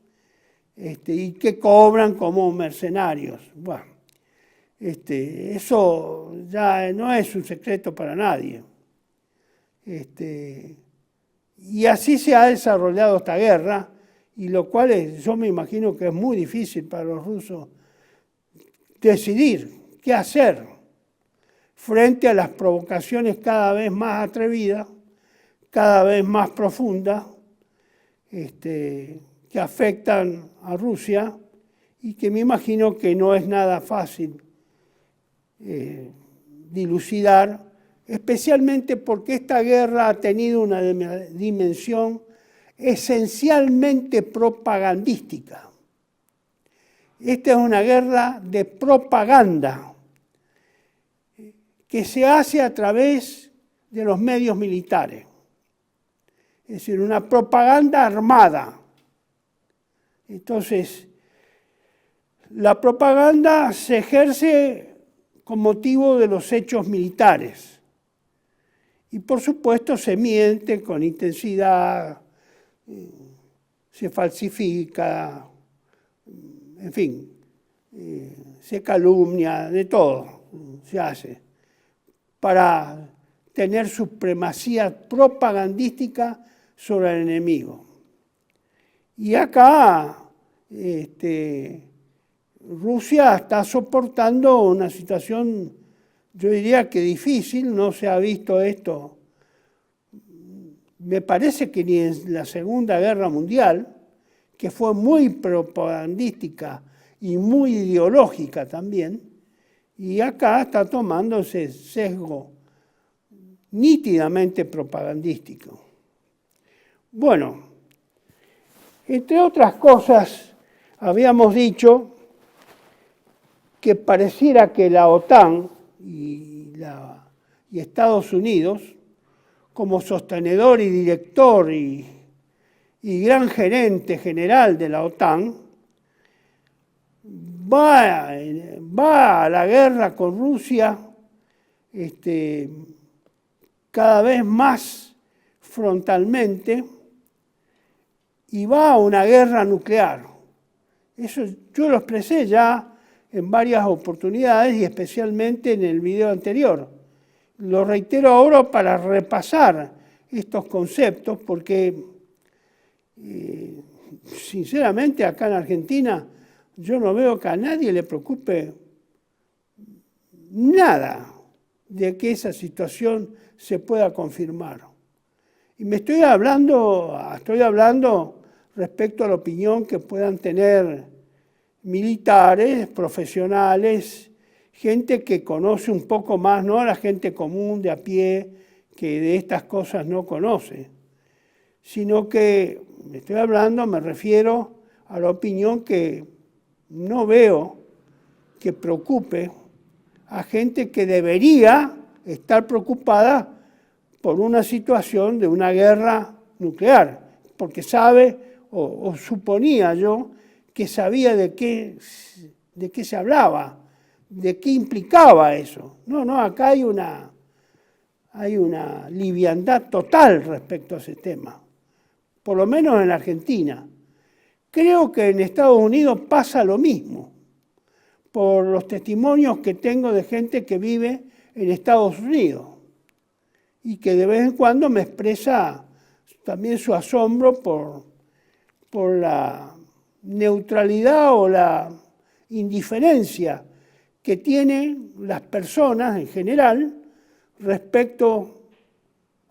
y que cobran como mercenarios. Bueno, eso ya no es un secreto para nadie. Y así se ha desarrollado esta guerra, y lo cual yo me imagino que es muy difícil para los rusos decidir qué hacer frente a las provocaciones cada vez más atrevidas, cada vez más profundas, que afectan a Rusia y que me imagino que no es nada fácil dilucidar, especialmente porque esta guerra ha tenido una dimensión esencialmente propagandística. Esta es una guerra de propaganda que se hace a través de los medios militares. Es decir, una propaganda armada. Entonces, la propaganda se ejerce con motivo de los hechos militares. Y por supuesto se miente con intensidad, se falsifica, en fin, se calumnia, de todo se hace para tener supremacía propagandística sobre el enemigo. Y acá Rusia está soportando una situación, yo diría que difícil, no se ha visto esto, me parece que ni en la Segunda Guerra Mundial, que fue muy propagandística y muy ideológica también, y acá está tomando ese sesgo nítidamente propagandístico. Bueno, entre otras cosas, habíamos dicho que pareciera que la OTAN y Estados Unidos, como sostenedor y director y gran gerente general de la OTAN, va a la guerra con Rusia cada vez más frontalmente y va a una guerra nuclear. Eso yo lo expresé ya en varias oportunidades y especialmente en el video anterior. Lo reitero ahora para repasar estos conceptos porque sinceramente acá en Argentina yo no veo que a nadie le preocupe nada de que esa situación se pueda confirmar. Y me estoy hablando respecto a la opinión que puedan tener militares, profesionales, gente que conoce un poco más, no la gente común de a pie que de estas cosas no conoce, sino que me refiero a la opinión que no veo que preocupe a gente que debería estar preocupada por una situación de una guerra nuclear, porque sabe, o suponía yo, que sabía de qué se hablaba, de qué implicaba eso. No, acá hay una liviandad total respecto a ese tema, por lo menos en la Argentina. Creo que en Estados Unidos pasa lo mismo, por los testimonios que tengo de gente que vive en Estados Unidos y que de vez en cuando me expresa también su asombro por la neutralidad o la indiferencia que tienen las personas en general respecto,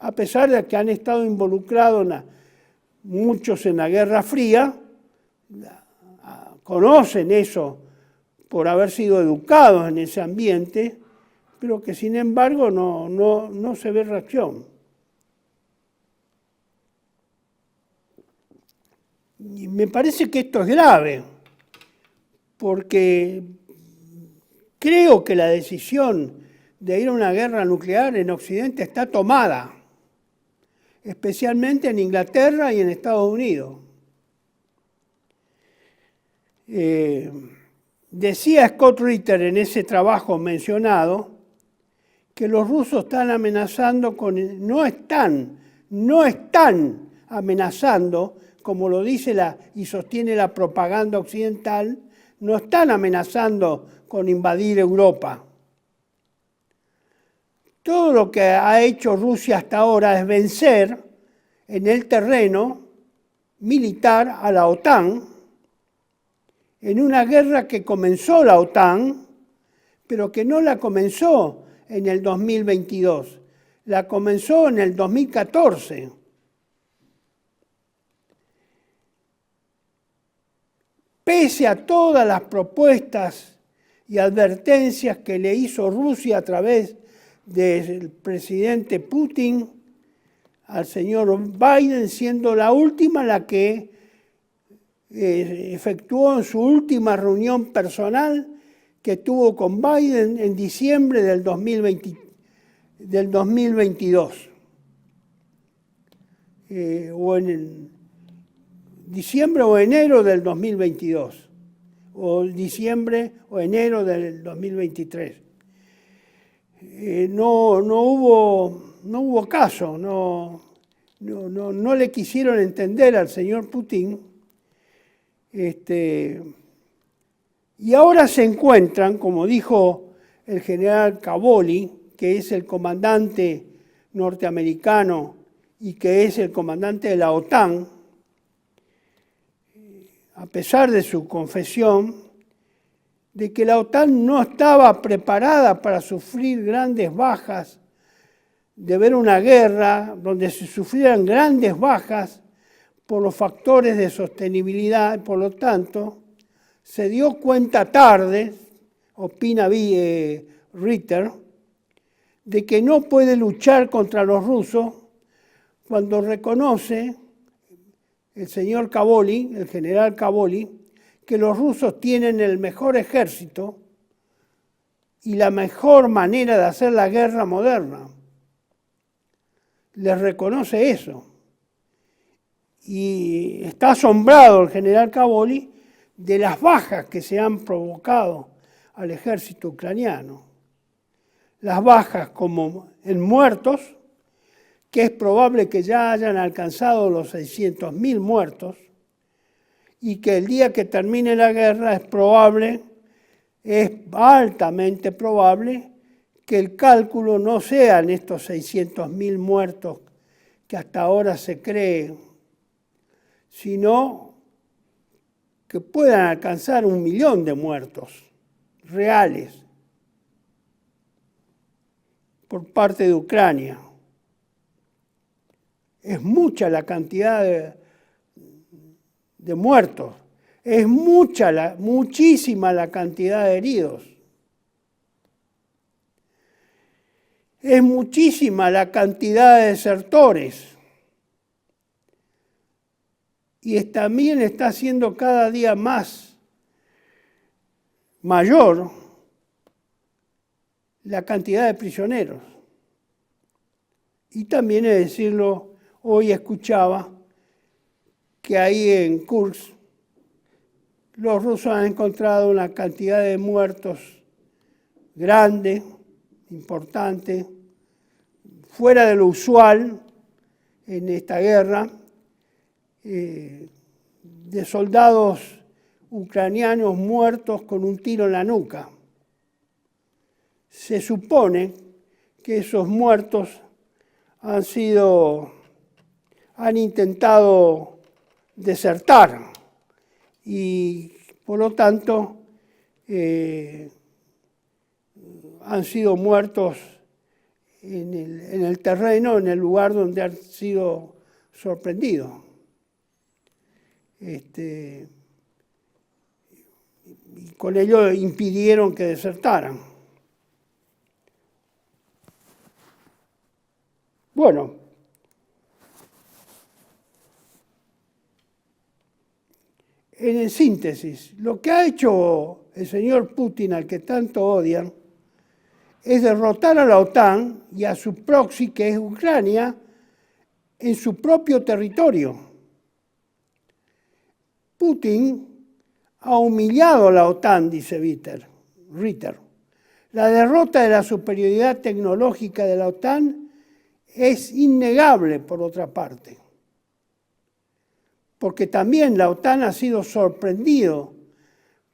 a pesar de que han estado involucrados muchos en la Guerra Fría, conocen eso por haber sido educados en ese ambiente, pero que sin embargo no se ve reacción. Y me parece que esto es grave, porque creo que la decisión de ir a una guerra nuclear en Occidente está tomada, especialmente en Inglaterra y en Estados Unidos. Decía Scott Ritter en ese trabajo mencionado que los rusos están amenazando no están amenazando, como lo dice y sostiene la propaganda occidental, no están amenazando con invadir Europa. Todo lo que ha hecho Rusia hasta ahora es vencer en el terreno militar a la OTAN, en una guerra que comenzó la OTAN, pero que no la comenzó en el 2022, la comenzó en el 2014. Pese a todas las propuestas y advertencias que le hizo Rusia a través del presidente Putin al señor Biden, siendo la última la que efectuó en su última reunión personal que tuvo con Biden en diciembre del 2022. O en diciembre o enero del 2022, o diciembre o enero del 2023. No hubo caso, no le quisieron entender al señor Putin. Y ahora se encuentran, como dijo el general Cavoli, que es el comandante norteamericano y que es el comandante de la OTAN, a pesar de su confesión, de que la OTAN no estaba preparada para sufrir grandes bajas, de ver una guerra donde se sufrieran grandes bajas por los factores de sostenibilidad, por lo tanto, se dio cuenta tarde, opina Ritter, de que no puede luchar contra los rusos cuando reconoce el señor Cavoli, el general Cavoli, que los rusos tienen el mejor ejército y la mejor manera de hacer la guerra moderna. Les reconoce eso. Y está asombrado el general Cavoli de las bajas que se han provocado al ejército ucraniano. Las bajas como en muertos, que es probable que ya hayan alcanzado los 600.000 muertos, y que el día que termine la guerra es altamente probable que el cálculo no sean estos 600.000 muertos que hasta ahora se cree, sino que puedan alcanzar 1 millón de muertos reales por parte de Ucrania. Es mucha la cantidad de muertos, es muchísima la cantidad de heridos, es muchísima la cantidad de desertores. Y también está siendo cada día mayor la cantidad de prisioneros. Y también, es decirlo, hoy escuchaba que ahí en Kursk los rusos han encontrado una cantidad de muertos grande, importante, fuera de lo usual en esta guerra, de soldados ucranianos muertos con un tiro en la nuca. Se supone que esos muertos han intentado desertar y por lo tanto han sido muertos en el terreno, en el lugar donde han sido sorprendidos. Y con ello impidieron que desertaran. Bueno, en síntesis, lo que ha hecho el señor Putin, al que tanto odian, es derrotar a la OTAN y a su proxy, que es Ucrania, en su propio territorio. Putin ha humillado a la OTAN, dice Ritter. La derrota de la superioridad tecnológica de la OTAN es innegable, por otra parte, porque también la OTAN ha sido sorprendido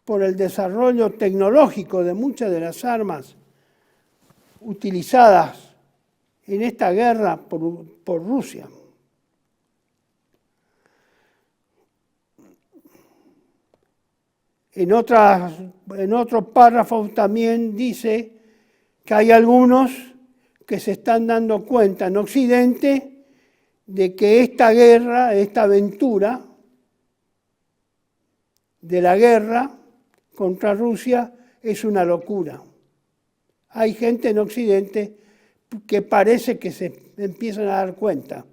por el desarrollo tecnológico de muchas de las armas utilizadas en esta guerra por Rusia. En otros párrafos también dice que hay algunos que se están dando cuenta en Occidente de que esta guerra, esta aventura de la guerra contra Rusia es una locura. Hay gente en Occidente que parece que se empiezan a dar cuenta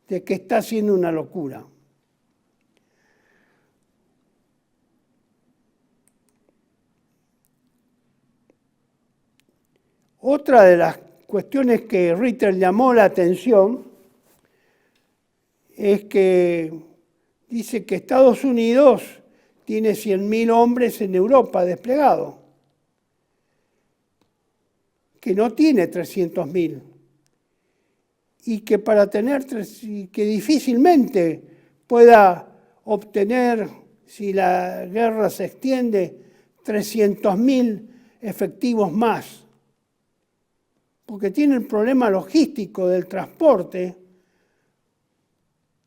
de que está siendo una locura. Otra de las cuestiones que Ritter llamó la atención es que dice que Estados Unidos tiene 100.000 hombres en Europa desplegados, que no tiene 300.000, y que que difícilmente pueda obtener, si la guerra se extiende, 300.000 efectivos más, porque tiene el problema logístico del transporte,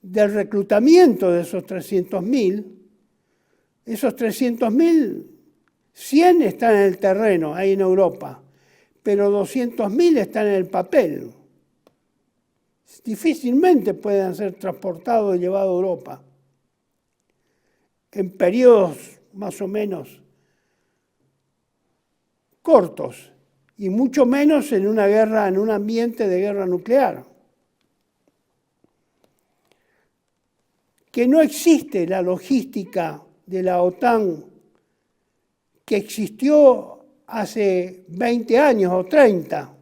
del reclutamiento de esos 300.000. Esos 300.000, 100 están en el terreno, ahí en Europa, pero 200.000 están en el papel. Difícilmente pueden ser transportados y llevados a Europa en periodos más o menos cortos, y mucho menos en una guerra, en un ambiente de guerra nuclear. Que no existe la logística de la OTAN que existió hace 20 años o 30,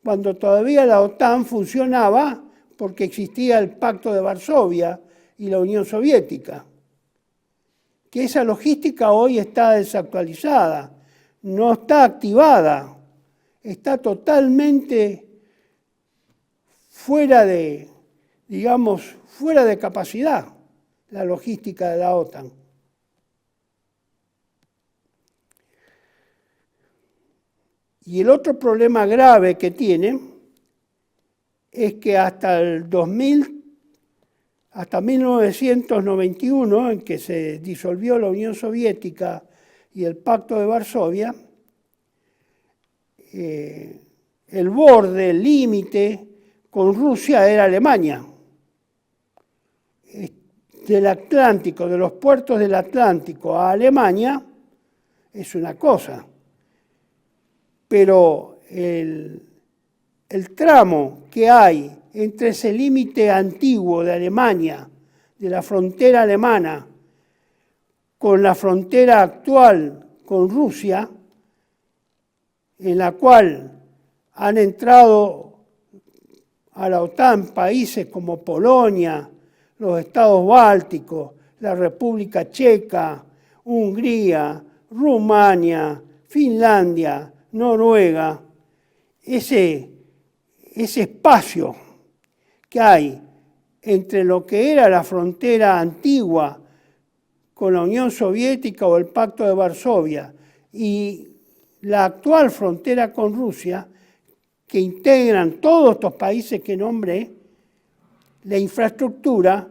cuando todavía la OTAN funcionaba porque existía el Pacto de Varsovia y la Unión Soviética. Que esa logística hoy está desactualizada, no está activada, está totalmente fuera de capacidad la logística de la OTAN. Y el otro problema grave que tiene es que hasta 1991, en que se disolvió la Unión Soviética y el Pacto de Varsovia, el borde, el límite con Rusia era Alemania. Del Atlántico, de los puertos del Atlántico a Alemania, es una cosa. Pero el tramo que hay entre ese límite antiguo de Alemania, de la frontera alemana, con la frontera actual con Rusia, en la cual han entrado a la OTAN países como Polonia, los estados bálticos, la República Checa, Hungría, Rumania, Finlandia, Noruega, ese espacio que hay entre lo que era la frontera antigua con la Unión Soviética o el Pacto de Varsovia y la actual frontera con Rusia, que integran todos estos países que nombré, la infraestructura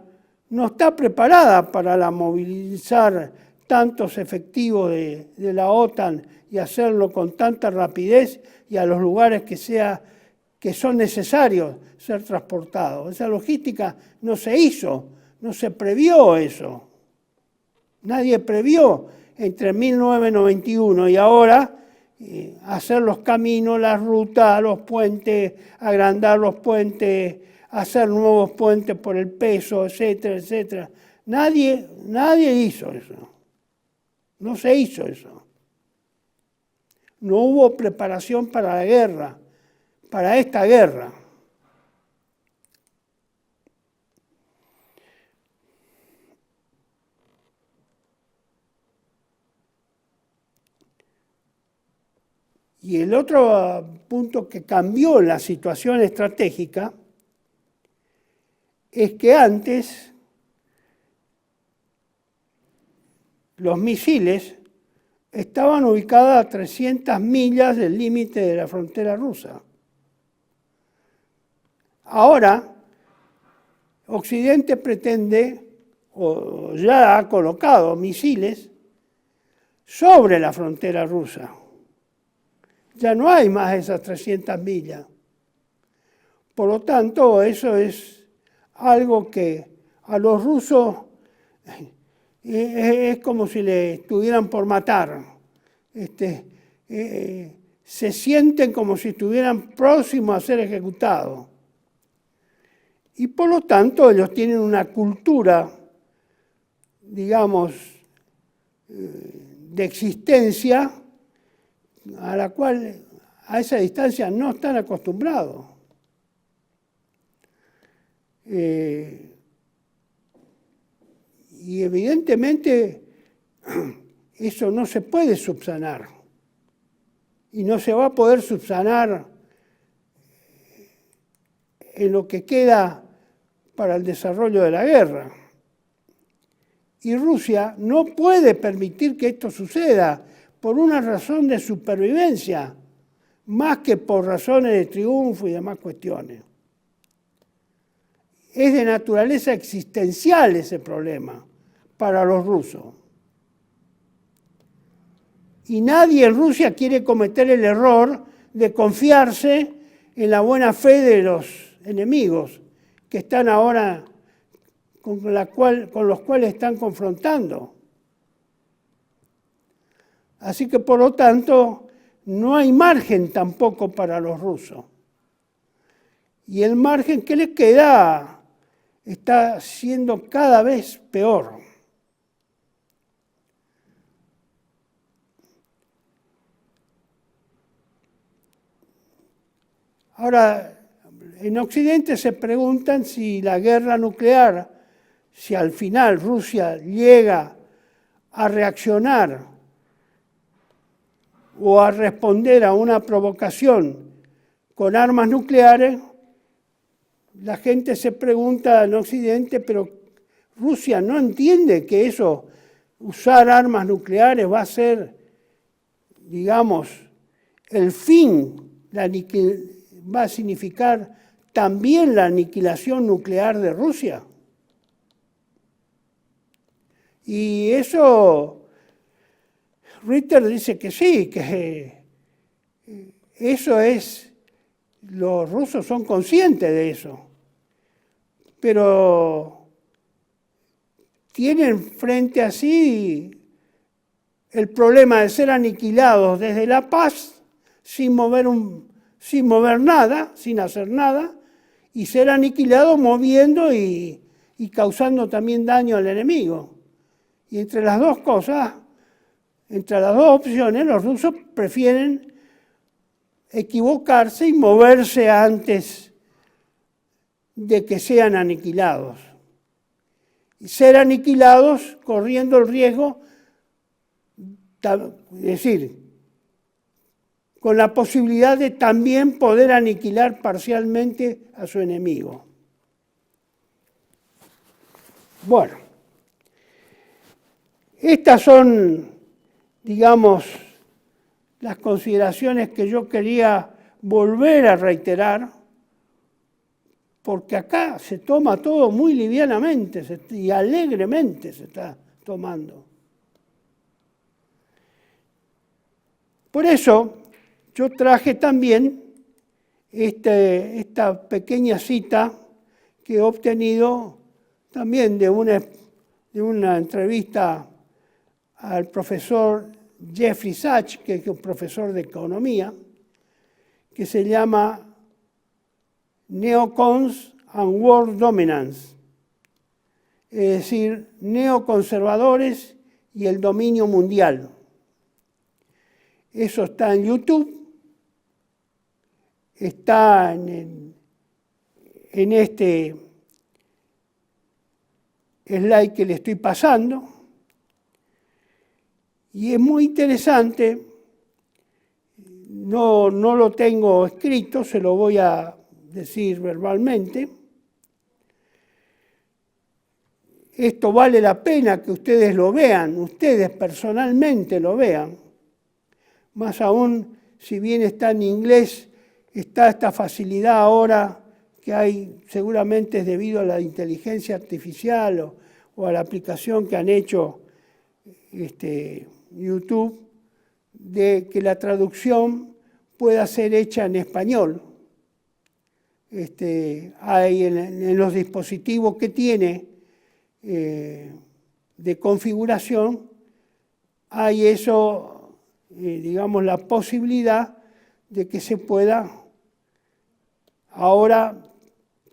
no está preparada para movilizar tantos efectivos de la OTAN y hacerlo con tanta rapidez y a los lugares que son necesarios ser transportados. Esa logística no se hizo, no se previó eso. Nadie previó entre 1991 y ahora hacer los caminos, las rutas, los puentes, agrandar los puentes, hacer nuevos puentes por el peso, etcétera, etcétera. Nadie hizo eso. No se hizo eso. No hubo preparación para la guerra, para esta guerra. Y el otro punto que cambió la situación estratégica es que antes los misiles estaban ubicados a 300 millas del límite de la frontera rusa. Ahora, Occidente pretende, o ya ha colocado misiles sobre la frontera rusa. Ya no hay más esas 300 millas. Por lo tanto, eso es algo que a los rusos es como si le estuvieran por matar. Se sienten como si estuvieran próximos a ser ejecutados. Y por lo tanto, ellos tienen una cultura, digamos, de existencia a la cual a esa distancia no están acostumbrados. Y evidentemente eso no se puede subsanar. Y no se va a poder subsanar en lo que queda para el desarrollo de la guerra. Y Rusia no puede permitir que esto suceda por una razón de supervivencia, más que por razones de triunfo y demás cuestiones. Es de naturaleza existencial ese problema para los rusos. Y nadie en Rusia quiere cometer el error de confiarse en la buena fe de los enemigos que están ahora con los cuales están confrontando. Así que, por lo tanto, no hay margen tampoco para los rusos. Y el margen que les queda está siendo cada vez peor. Ahora, en Occidente se preguntan si la guerra nuclear, si al final Rusia llega a reaccionar o a responder a una provocación con armas nucleares, la gente se pregunta en Occidente, pero Rusia no entiende que eso, usar armas nucleares va a ser, digamos, el fin, va a significar también la aniquilación nuclear de Rusia. Y eso Ritter dice que sí, que eso es, los rusos son conscientes de eso, pero tienen frente a sí el problema de ser aniquilados desde la paz sin mover nada, sin hacer nada, y ser aniquilados moviendo y causando también daño al enemigo. Y entre las dos cosas, entre las dos opciones, los rusos prefieren equivocarse y moverse antes de que sean aniquilados. Y ser aniquilados corriendo el riesgo, es decir, con la posibilidad de también poder aniquilar parcialmente a su enemigo. Bueno, estas son, digamos, las consideraciones que yo quería volver a reiterar, porque acá se toma todo muy livianamente y alegremente se está tomando. Por eso yo traje también esta pequeña cita que he obtenido también de una entrevista al profesor Jeffrey Sachs, que es un profesor de economía, que se llama Neocons and World Dominance, es decir, neoconservadores y el dominio mundial. Eso está en YouTube, está en este slide que le estoy pasando, y es muy interesante. No lo tengo escrito, se lo voy a decir verbalmente. Esto vale la pena que ustedes lo vean, ustedes personalmente lo vean. Más aún, si bien está en inglés, está esta facilidad ahora que hay, seguramente es debido a la inteligencia artificial o a la aplicación que han hecho YouTube, de que la traducción pueda ser hecha en español. Hay en los dispositivos que tiene de configuración, hay eso, digamos, la posibilidad de que se pueda ahora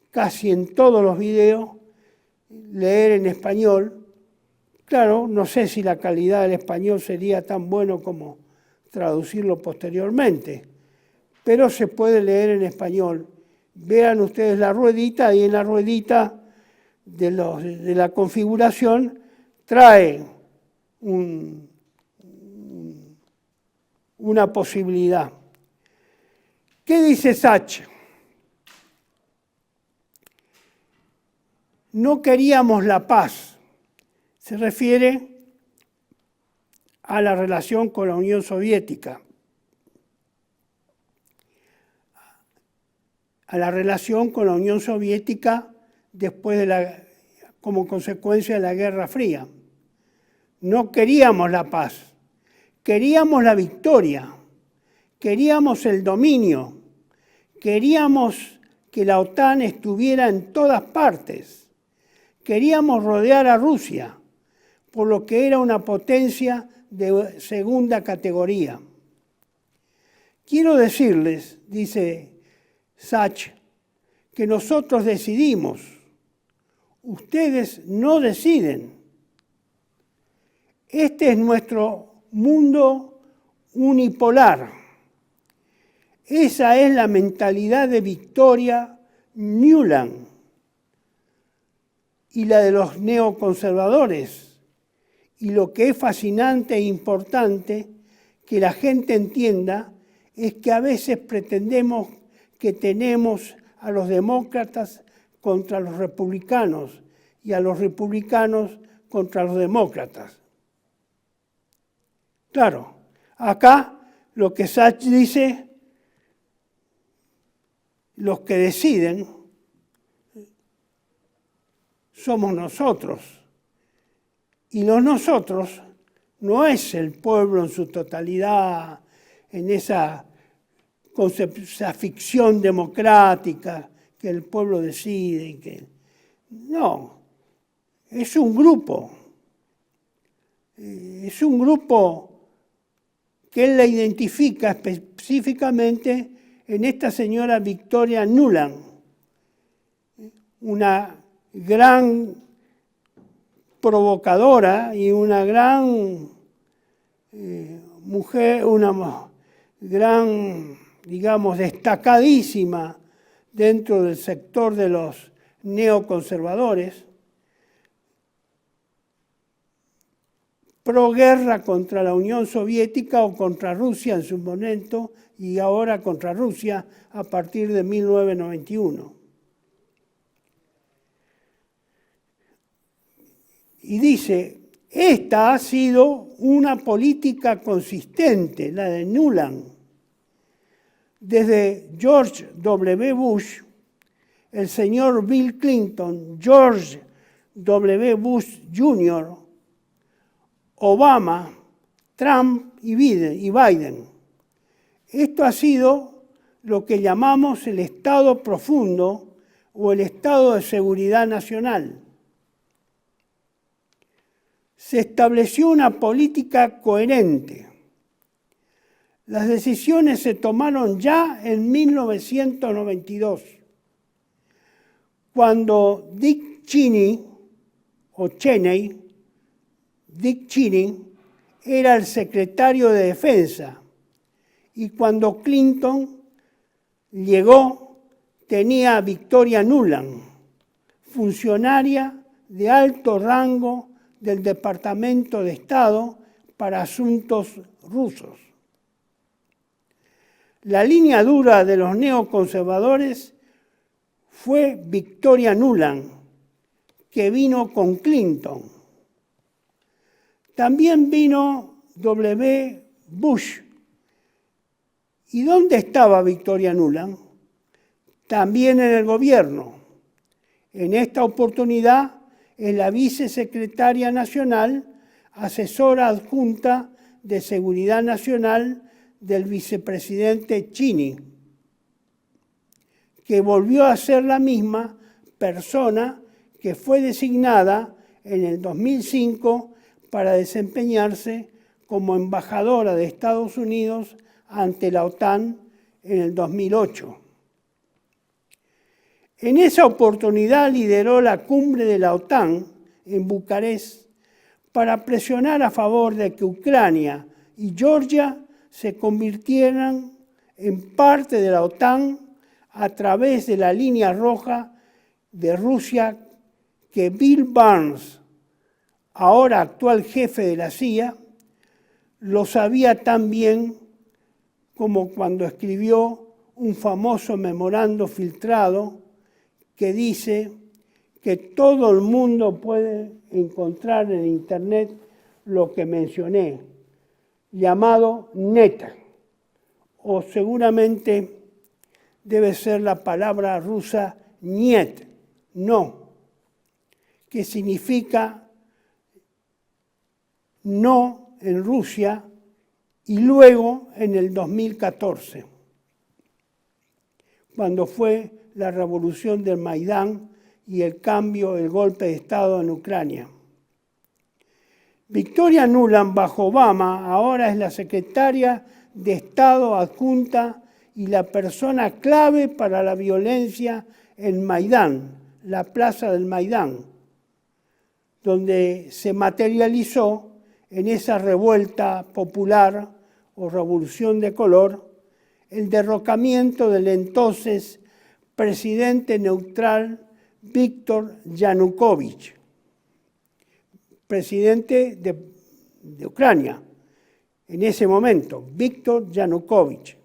casi en todos los videos leer en español. Claro, no sé si la calidad del español sería tan bueno como traducirlo posteriormente, pero se puede leer en español. Vean ustedes la ruedita, y en la ruedita de la configuración trae una posibilidad. ¿Qué dice Sachs? No queríamos la paz. Se refiere a la relación con la Unión Soviética, a la relación con la Unión Soviética después como consecuencia de la Guerra Fría. No queríamos la paz, queríamos la victoria, queríamos el dominio, queríamos que la OTAN estuviera en todas partes, queríamos rodear a Rusia, por lo que era una potencia de segunda categoría. Quiero decirles, dice Sachs, que nosotros decidimos, ustedes no deciden. Este es nuestro mundo unipolar. Esa es la mentalidad de Victoria Nuland y la de los neoconservadores. Y lo que es fascinante e importante que la gente entienda es que a veces pretendemos que tenemos a los demócratas contra los republicanos y a los republicanos contra los demócratas. Claro, acá lo que Sachs dice, los que deciden somos nosotros. Y los nosotros no es el pueblo en su totalidad, en esa ficción democrática que el pueblo decide. No, es un grupo. Es un grupo que él la identifica específicamente en esta señora Victoria Nuland, una gran provocadora y una gran mujer, una gran, digamos, destacadísima dentro del sector de los neoconservadores, proguerra contra la Unión Soviética o contra Rusia en su momento y ahora contra Rusia a partir de 1991. Y dice, esta ha sido una política consistente, la de Nuland, desde George W. Bush, el señor Bill Clinton, George W. Bush Jr., Obama, Trump y Biden. Esto ha sido lo que llamamos el Estado profundo o el Estado de seguridad nacional. Se estableció una política coherente, Las decisiones se tomaron ya en 1992, cuando Dick Cheney, era el secretario de Defensa, y cuando Clinton llegó, tenía a Victoria Nuland, funcionaria de alto rango del Departamento de Estado para Asuntos Rusos. La línea dura de los neoconservadores fue Victoria Nuland, que vino con Clinton. También vino W. Bush. ¿Y dónde estaba Victoria Nuland? También en el gobierno. En esta oportunidad es la vicesecretaria nacional, asesora adjunta de Seguridad Nacional del vicepresidente Cheney, que volvió a ser la misma persona que fue designada en el 2005 para desempeñarse como embajadora de Estados Unidos ante la OTAN en el 2008. En esa oportunidad lideró la cumbre de la OTAN en Bucarest para presionar a favor de que Ucrania y Georgia se convirtieran en parte de la OTAN a través de la línea roja de Rusia que Bill Burns, ahora actual jefe de la CIA, lo sabía tan bien como cuando escribió un famoso memorando filtrado que dice que todo el mundo puede encontrar en Internet lo que mencioné, llamado NET, o seguramente debe ser la palabra rusa niet, no, que significa no en Rusia, y luego en el 2014, cuando fue la revolución del Maidán y el golpe de Estado en Ucrania. Victoria Nuland, bajo Obama, ahora es la secretaria de Estado adjunta y la persona clave para la violencia en Maidán, la plaza del Maidán, donde se materializó en esa revuelta popular o revolución de color el derrocamiento del entonces presidente neutral Víktor Yanukovych, presidente de Ucrania, en ese momento, Víktor Yanukovych.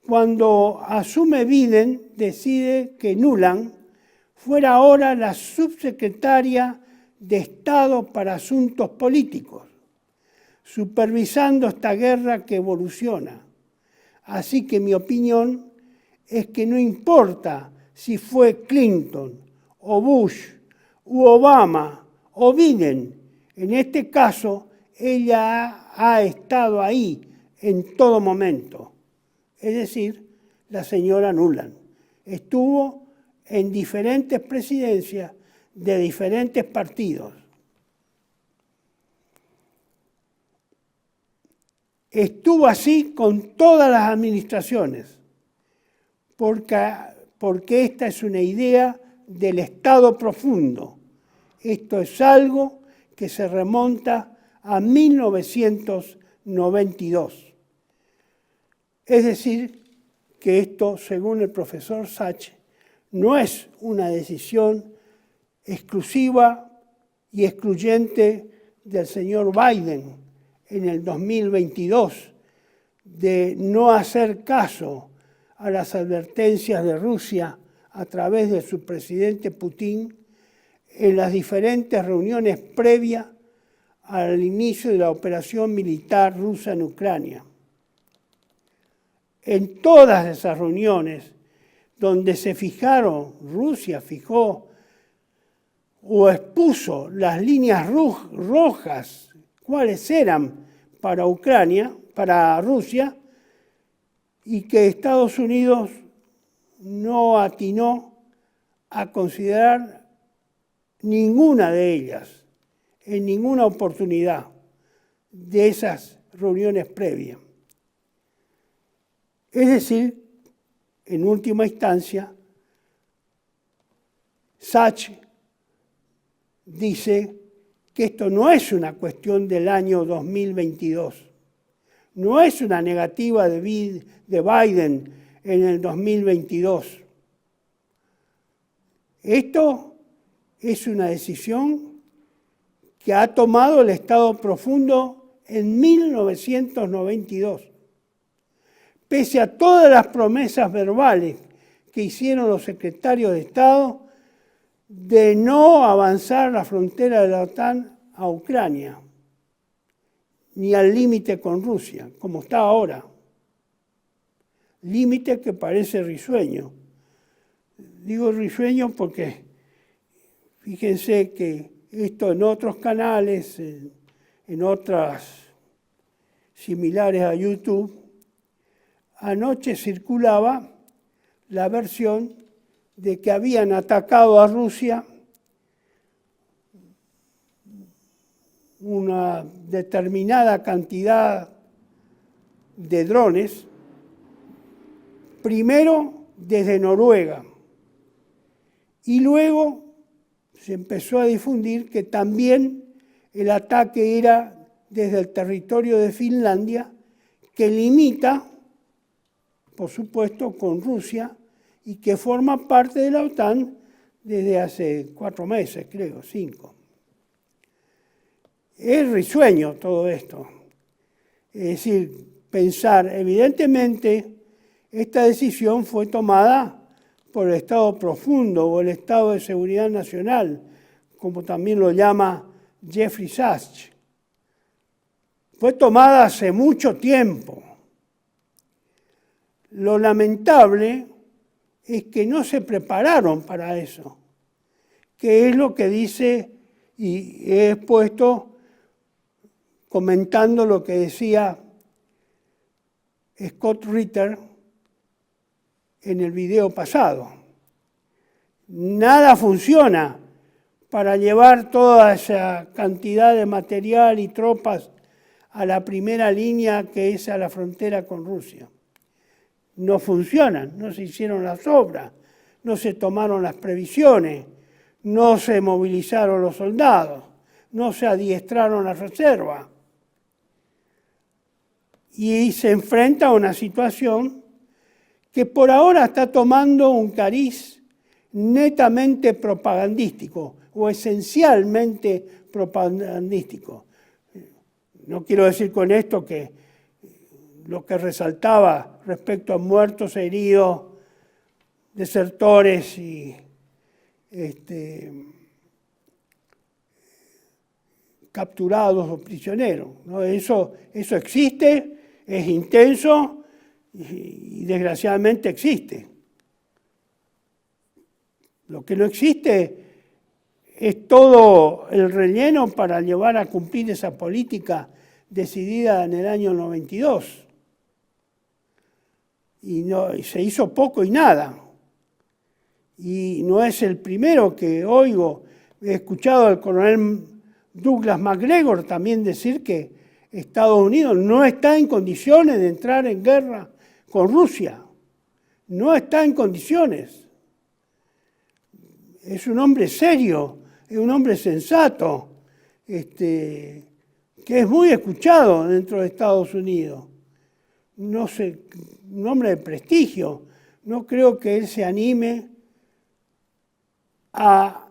Cuando asume Biden, decide que Nuland fuera ahora la subsecretaria de Estado para Asuntos Políticos, supervisando esta guerra que evoluciona. Así que mi opinión es que no importa si fue Clinton o Bush u Obama o Biden, en este caso ella ha estado ahí en todo momento. Es decir, la señora Nuland estuvo en diferentes presidencias de diferentes partidos. Estuvo así con todas las administraciones, porque esta es una idea del Estado profundo. Esto es algo que se remonta a 1992. Es decir, que esto, según el profesor Sachs, no es una decisión exclusiva y excluyente del señor Biden en el 2022 de no hacer caso a las advertencias de Rusia a través de su presidente Putin en las diferentes reuniones previas al inicio de la operación militar rusa en Ucrania. En todas esas reuniones donde Rusia fijó o expuso las líneas rojas, cuáles eran para Ucrania, para Rusia, y que Estados Unidos no atinó a considerar ninguna de ellas, en ninguna oportunidad de esas reuniones previas. Es decir, en última instancia, Sachs dice que esto no es una cuestión del año 2022, no es una negativa de Biden en el 2022. Esto es una decisión que ha tomado el Estado profundo en 1992. Pese a todas las promesas verbales que hicieron los secretarios de Estado de no avanzar la frontera de la OTAN a Ucrania, ni al límite con Rusia, como está ahora. Límite que parece risueño. Digo risueño porque fíjense que esto en otros canales, en otras similares a YouTube, anoche circulaba la versión de que habían atacado a Rusia una determinada cantidad de drones, primero desde Noruega, y luego se empezó a difundir que también el ataque era desde el territorio de Finlandia, que limita, por supuesto, con Rusia y que forma parte de la OTAN desde hace 4 meses, creo, 5. Es risueño todo esto. Es decir, pensar, evidentemente, esta decisión fue tomada por el Estado profundo o el Estado de Seguridad Nacional, como también lo llama Jeffrey Sachs. Fue tomada hace mucho tiempo. Lo lamentable es que no se prepararon para eso, que es lo que dice, y he expuesto comentando lo que decía Scott Ritter en el video pasado. Nada funciona para llevar toda esa cantidad de material y tropas a la primera línea, que es a la frontera con Rusia. No funcionan, no se hicieron las obras, no se tomaron las previsiones, no se movilizaron los soldados, no se adiestraron las reservas. Y se enfrenta a una situación que por ahora está tomando un cariz netamente propagandístico o esencialmente propagandístico. No quiero decir con esto que lo que resaltaba respecto a muertos, heridos, desertores y capturados o prisioneros, ¿no? Eso existe, es intenso y desgraciadamente existe. Lo que no existe es todo el relleno para llevar a cumplir esa política decidida en el año 92. Y se hizo poco y nada. Y no es el primero que oigo. He escuchado al coronel Douglas MacGregor también decir que Estados Unidos no está en condiciones de entrar en guerra con Rusia. No está en condiciones. Es un hombre serio, es un hombre sensato, que es muy escuchado dentro de Estados Unidos. No sé, un hombre de prestigio. No creo que él se anime a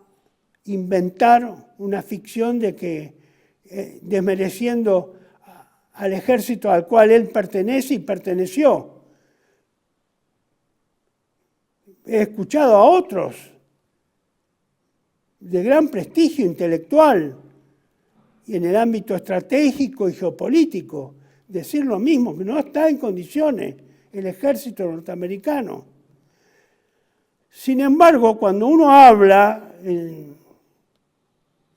inventar una ficción de que, desmereciendo al ejército al cual él pertenece y perteneció. He escuchado a otros de gran prestigio intelectual y en el ámbito estratégico y geopolítico decir lo mismo, que no está en condiciones el ejército norteamericano. Sin embargo, cuando uno habla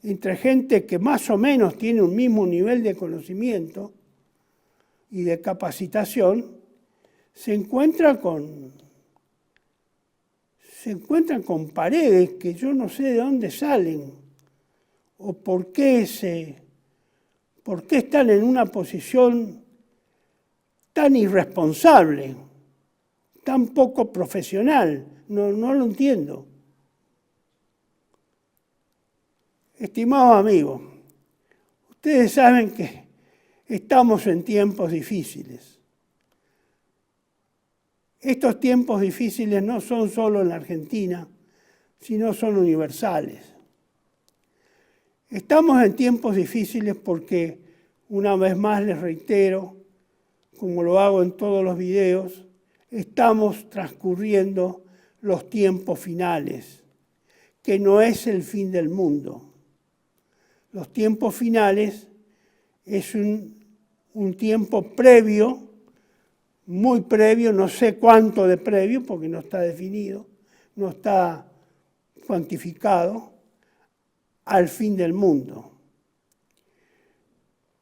entre gente que más o menos tiene un mismo nivel de conocimiento y de capacitación, se encuentran con paredes que yo no sé de dónde salen o por qué están en una posición tan irresponsable tan poco profesional. No lo entiendo. Estimados amigos, ustedes saben que estamos en tiempos difíciles. Estos tiempos difíciles no son solo en la Argentina, sino son universales. Estamos en tiempos difíciles porque, una vez más les reitero, como lo hago en todos los videos, estamos transcurriendo los tiempos finales, que no es el fin del mundo. Los tiempos finales es un tiempo previo, muy previo, no sé cuánto de previo, porque no está definido, no está cuantificado, al fin del mundo.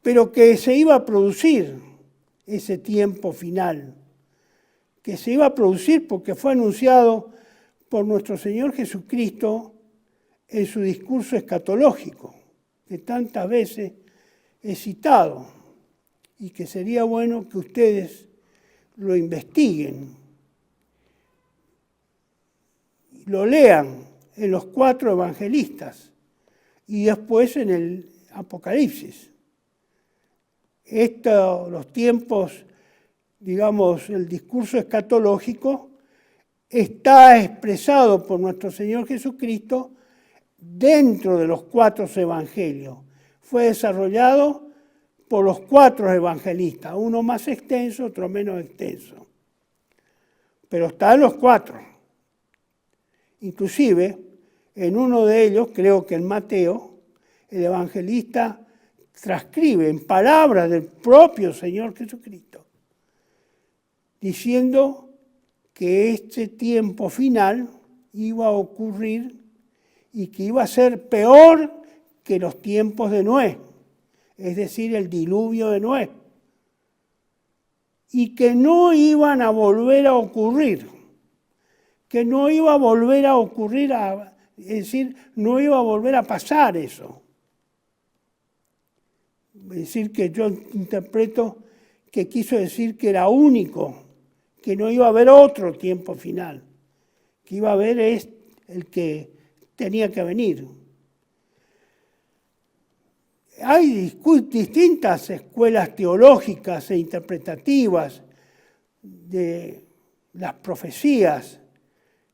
Pero que se iba a producir ese tiempo final, que se iba a producir porque fue anunciado por nuestro Señor Jesucristo en su discurso escatológico, que tantas veces he citado, y que sería bueno que ustedes lo investiguen, lo lean en los 4 evangelistas y después en el Apocalipsis. Los tiempos, digamos, el discurso escatológico está expresado por nuestro Señor Jesucristo dentro de los 4 evangelios. Fue desarrollado por los 4 evangelistas, uno más extenso, otro menos extenso. Pero está en los 4. Inclusive, en uno de ellos, creo que en Mateo, el evangelista transcribe en palabras del propio Señor Jesucristo, diciendo que este tiempo final iba a ocurrir y que iba a ser peor que los tiempos de Noé, es decir, el diluvio de Noé, y que no iban a volver a ocurrir, que no iba a volver a ocurrir, es decir, no iba a volver a pasar eso. Es decir, que yo interpreto que quiso decir que era único, que no iba a haber otro tiempo final, que iba a haber el que tenía que venir. Hay distintas escuelas teológicas e interpretativas de las profecías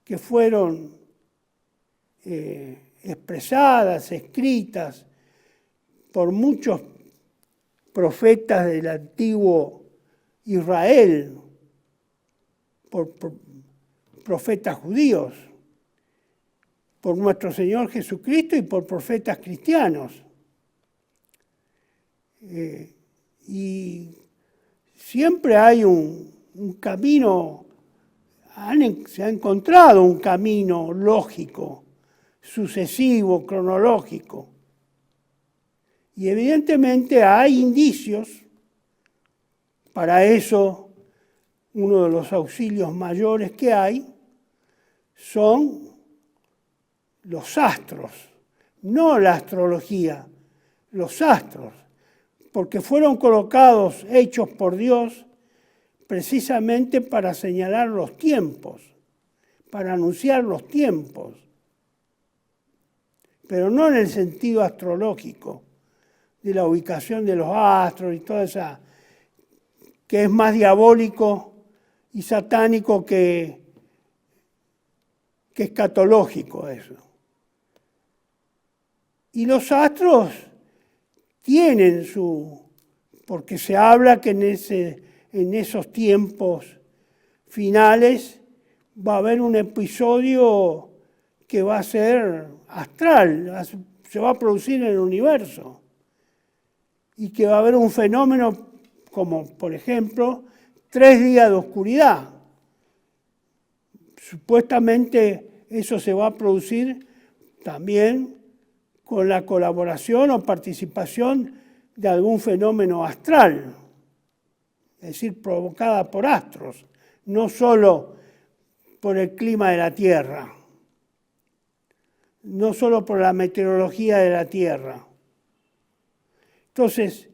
que fueron expresadas, escritas por muchos profetas del antiguo Israel, por profetas judíos, por nuestro Señor Jesucristo y por profetas cristianos. Y siempre hay un camino, se ha encontrado un camino lógico, sucesivo, cronológico. Y evidentemente hay indicios. Para eso, uno de los auxilios mayores que hay son los astros, no la astrología, los astros, porque fueron colocados, hechos por Dios, precisamente para señalar los tiempos, para anunciar los tiempos, pero no en el sentido astrológico, de la ubicación de los astros y toda esa, que es más diabólico y satánico que escatológico eso. Y los astros tienen porque se habla que en esos tiempos finales va a haber un episodio que va a ser astral, se va a producir en el universo. Y que va a haber un fenómeno como, por ejemplo, 3 días de oscuridad. Supuestamente eso se va a producir también con la colaboración o participación de algún fenómeno astral, es decir, provocada por astros, no solo por el clima de la Tierra, no solo por la meteorología de la Tierra. Entonces,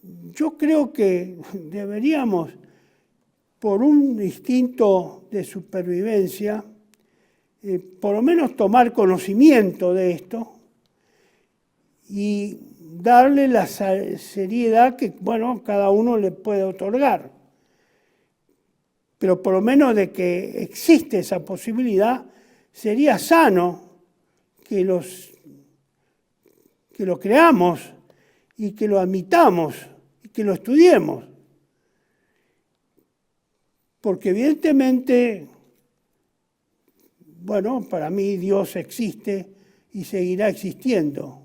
yo creo que deberíamos por un instinto de supervivencia, por lo menos tomar conocimiento de esto y darle la seriedad que, bueno, cada uno le puede otorgar. Pero por lo menos de que existe esa posibilidad, sería sano que lo creamos y que lo admitamos y que lo estudiemos. Porque evidentemente, bueno, para mí Dios existe y seguirá existiendo.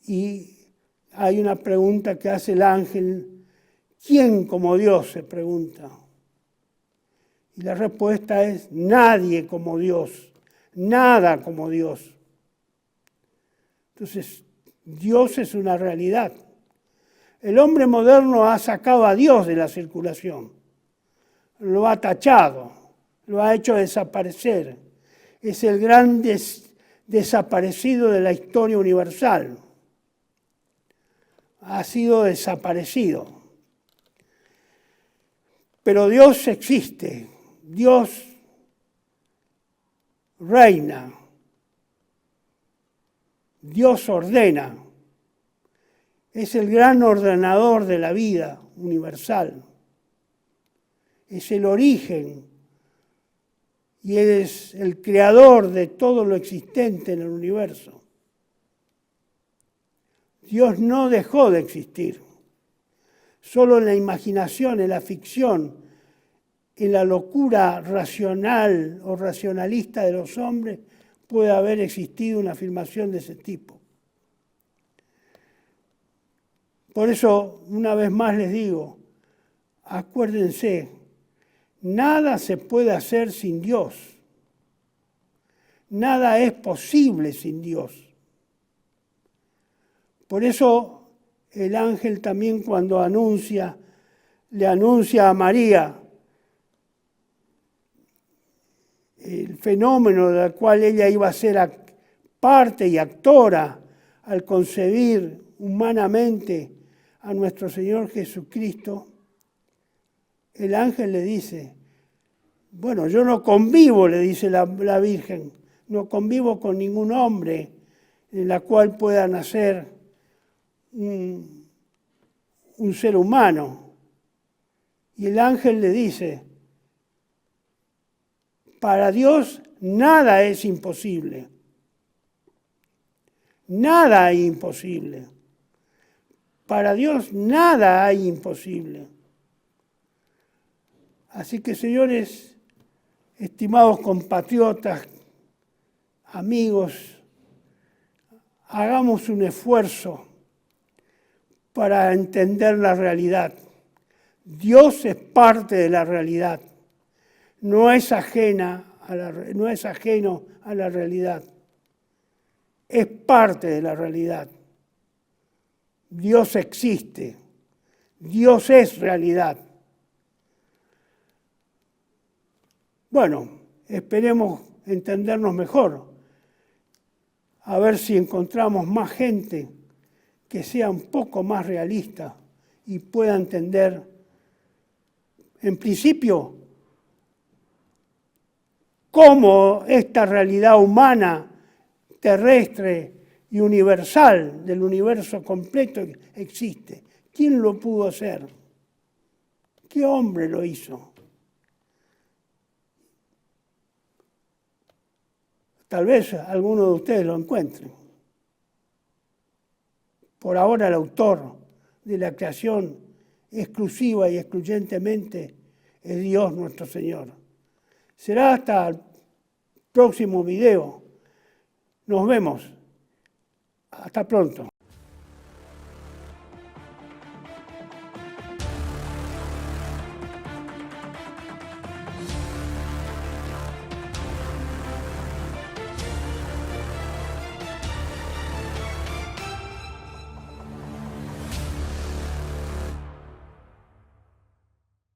Y hay una pregunta que hace el ángel: ¿quién como Dios?, se pregunta. Y la respuesta es: nadie como Dios, nada como Dios. Entonces, Dios es una realidad. El hombre moderno ha sacado a Dios de la circulación, lo ha tachado, lo ha hecho desaparecer. Es el gran desaparecido de la historia universal. Ha sido desaparecido. Pero Dios existe, Dios reina, Dios ordena. Es el gran ordenador de la vida universal. Es el origen y es el creador de todo lo existente en el universo. Dios no dejó de existir. Solo en la imaginación, en la ficción, en la locura racional o racionalista de los hombres puede haber existido una afirmación de ese tipo. Por eso, una vez más les digo, acuérdense, nada se puede hacer sin Dios. Nada es posible sin Dios. Por eso el ángel también cuando le anuncia a María el fenómeno del cual ella iba a ser parte y actora al concebir humanamente a nuestro Señor Jesucristo, el ángel le dice, bueno, yo no convivo, le dice la Virgen, no convivo con ningún hombre en la cual pueda nacer un ser humano. Y el ángel le dice, para Dios nada es imposible. Nada hay imposible. Para Dios nada hay imposible. Así que, señores, estimados compatriotas, amigos, hagamos un esfuerzo para entender la realidad. Dios es parte de la realidad, no es ajeno a la realidad, es parte de la realidad. Dios existe, Dios es realidad. Bueno, esperemos entendernos mejor, a ver si encontramos más gente que sea un poco más realista y pueda entender, en principio, cómo esta realidad humana, terrestre y universal del universo completo existe. ¿Quién lo pudo hacer? ¿Qué hombre lo hizo? Tal vez alguno de ustedes lo encuentre. Por ahora el autor de la creación exclusiva y excluyentemente es Dios nuestro Señor. Será hasta el próximo video. Nos vemos. Hasta pronto.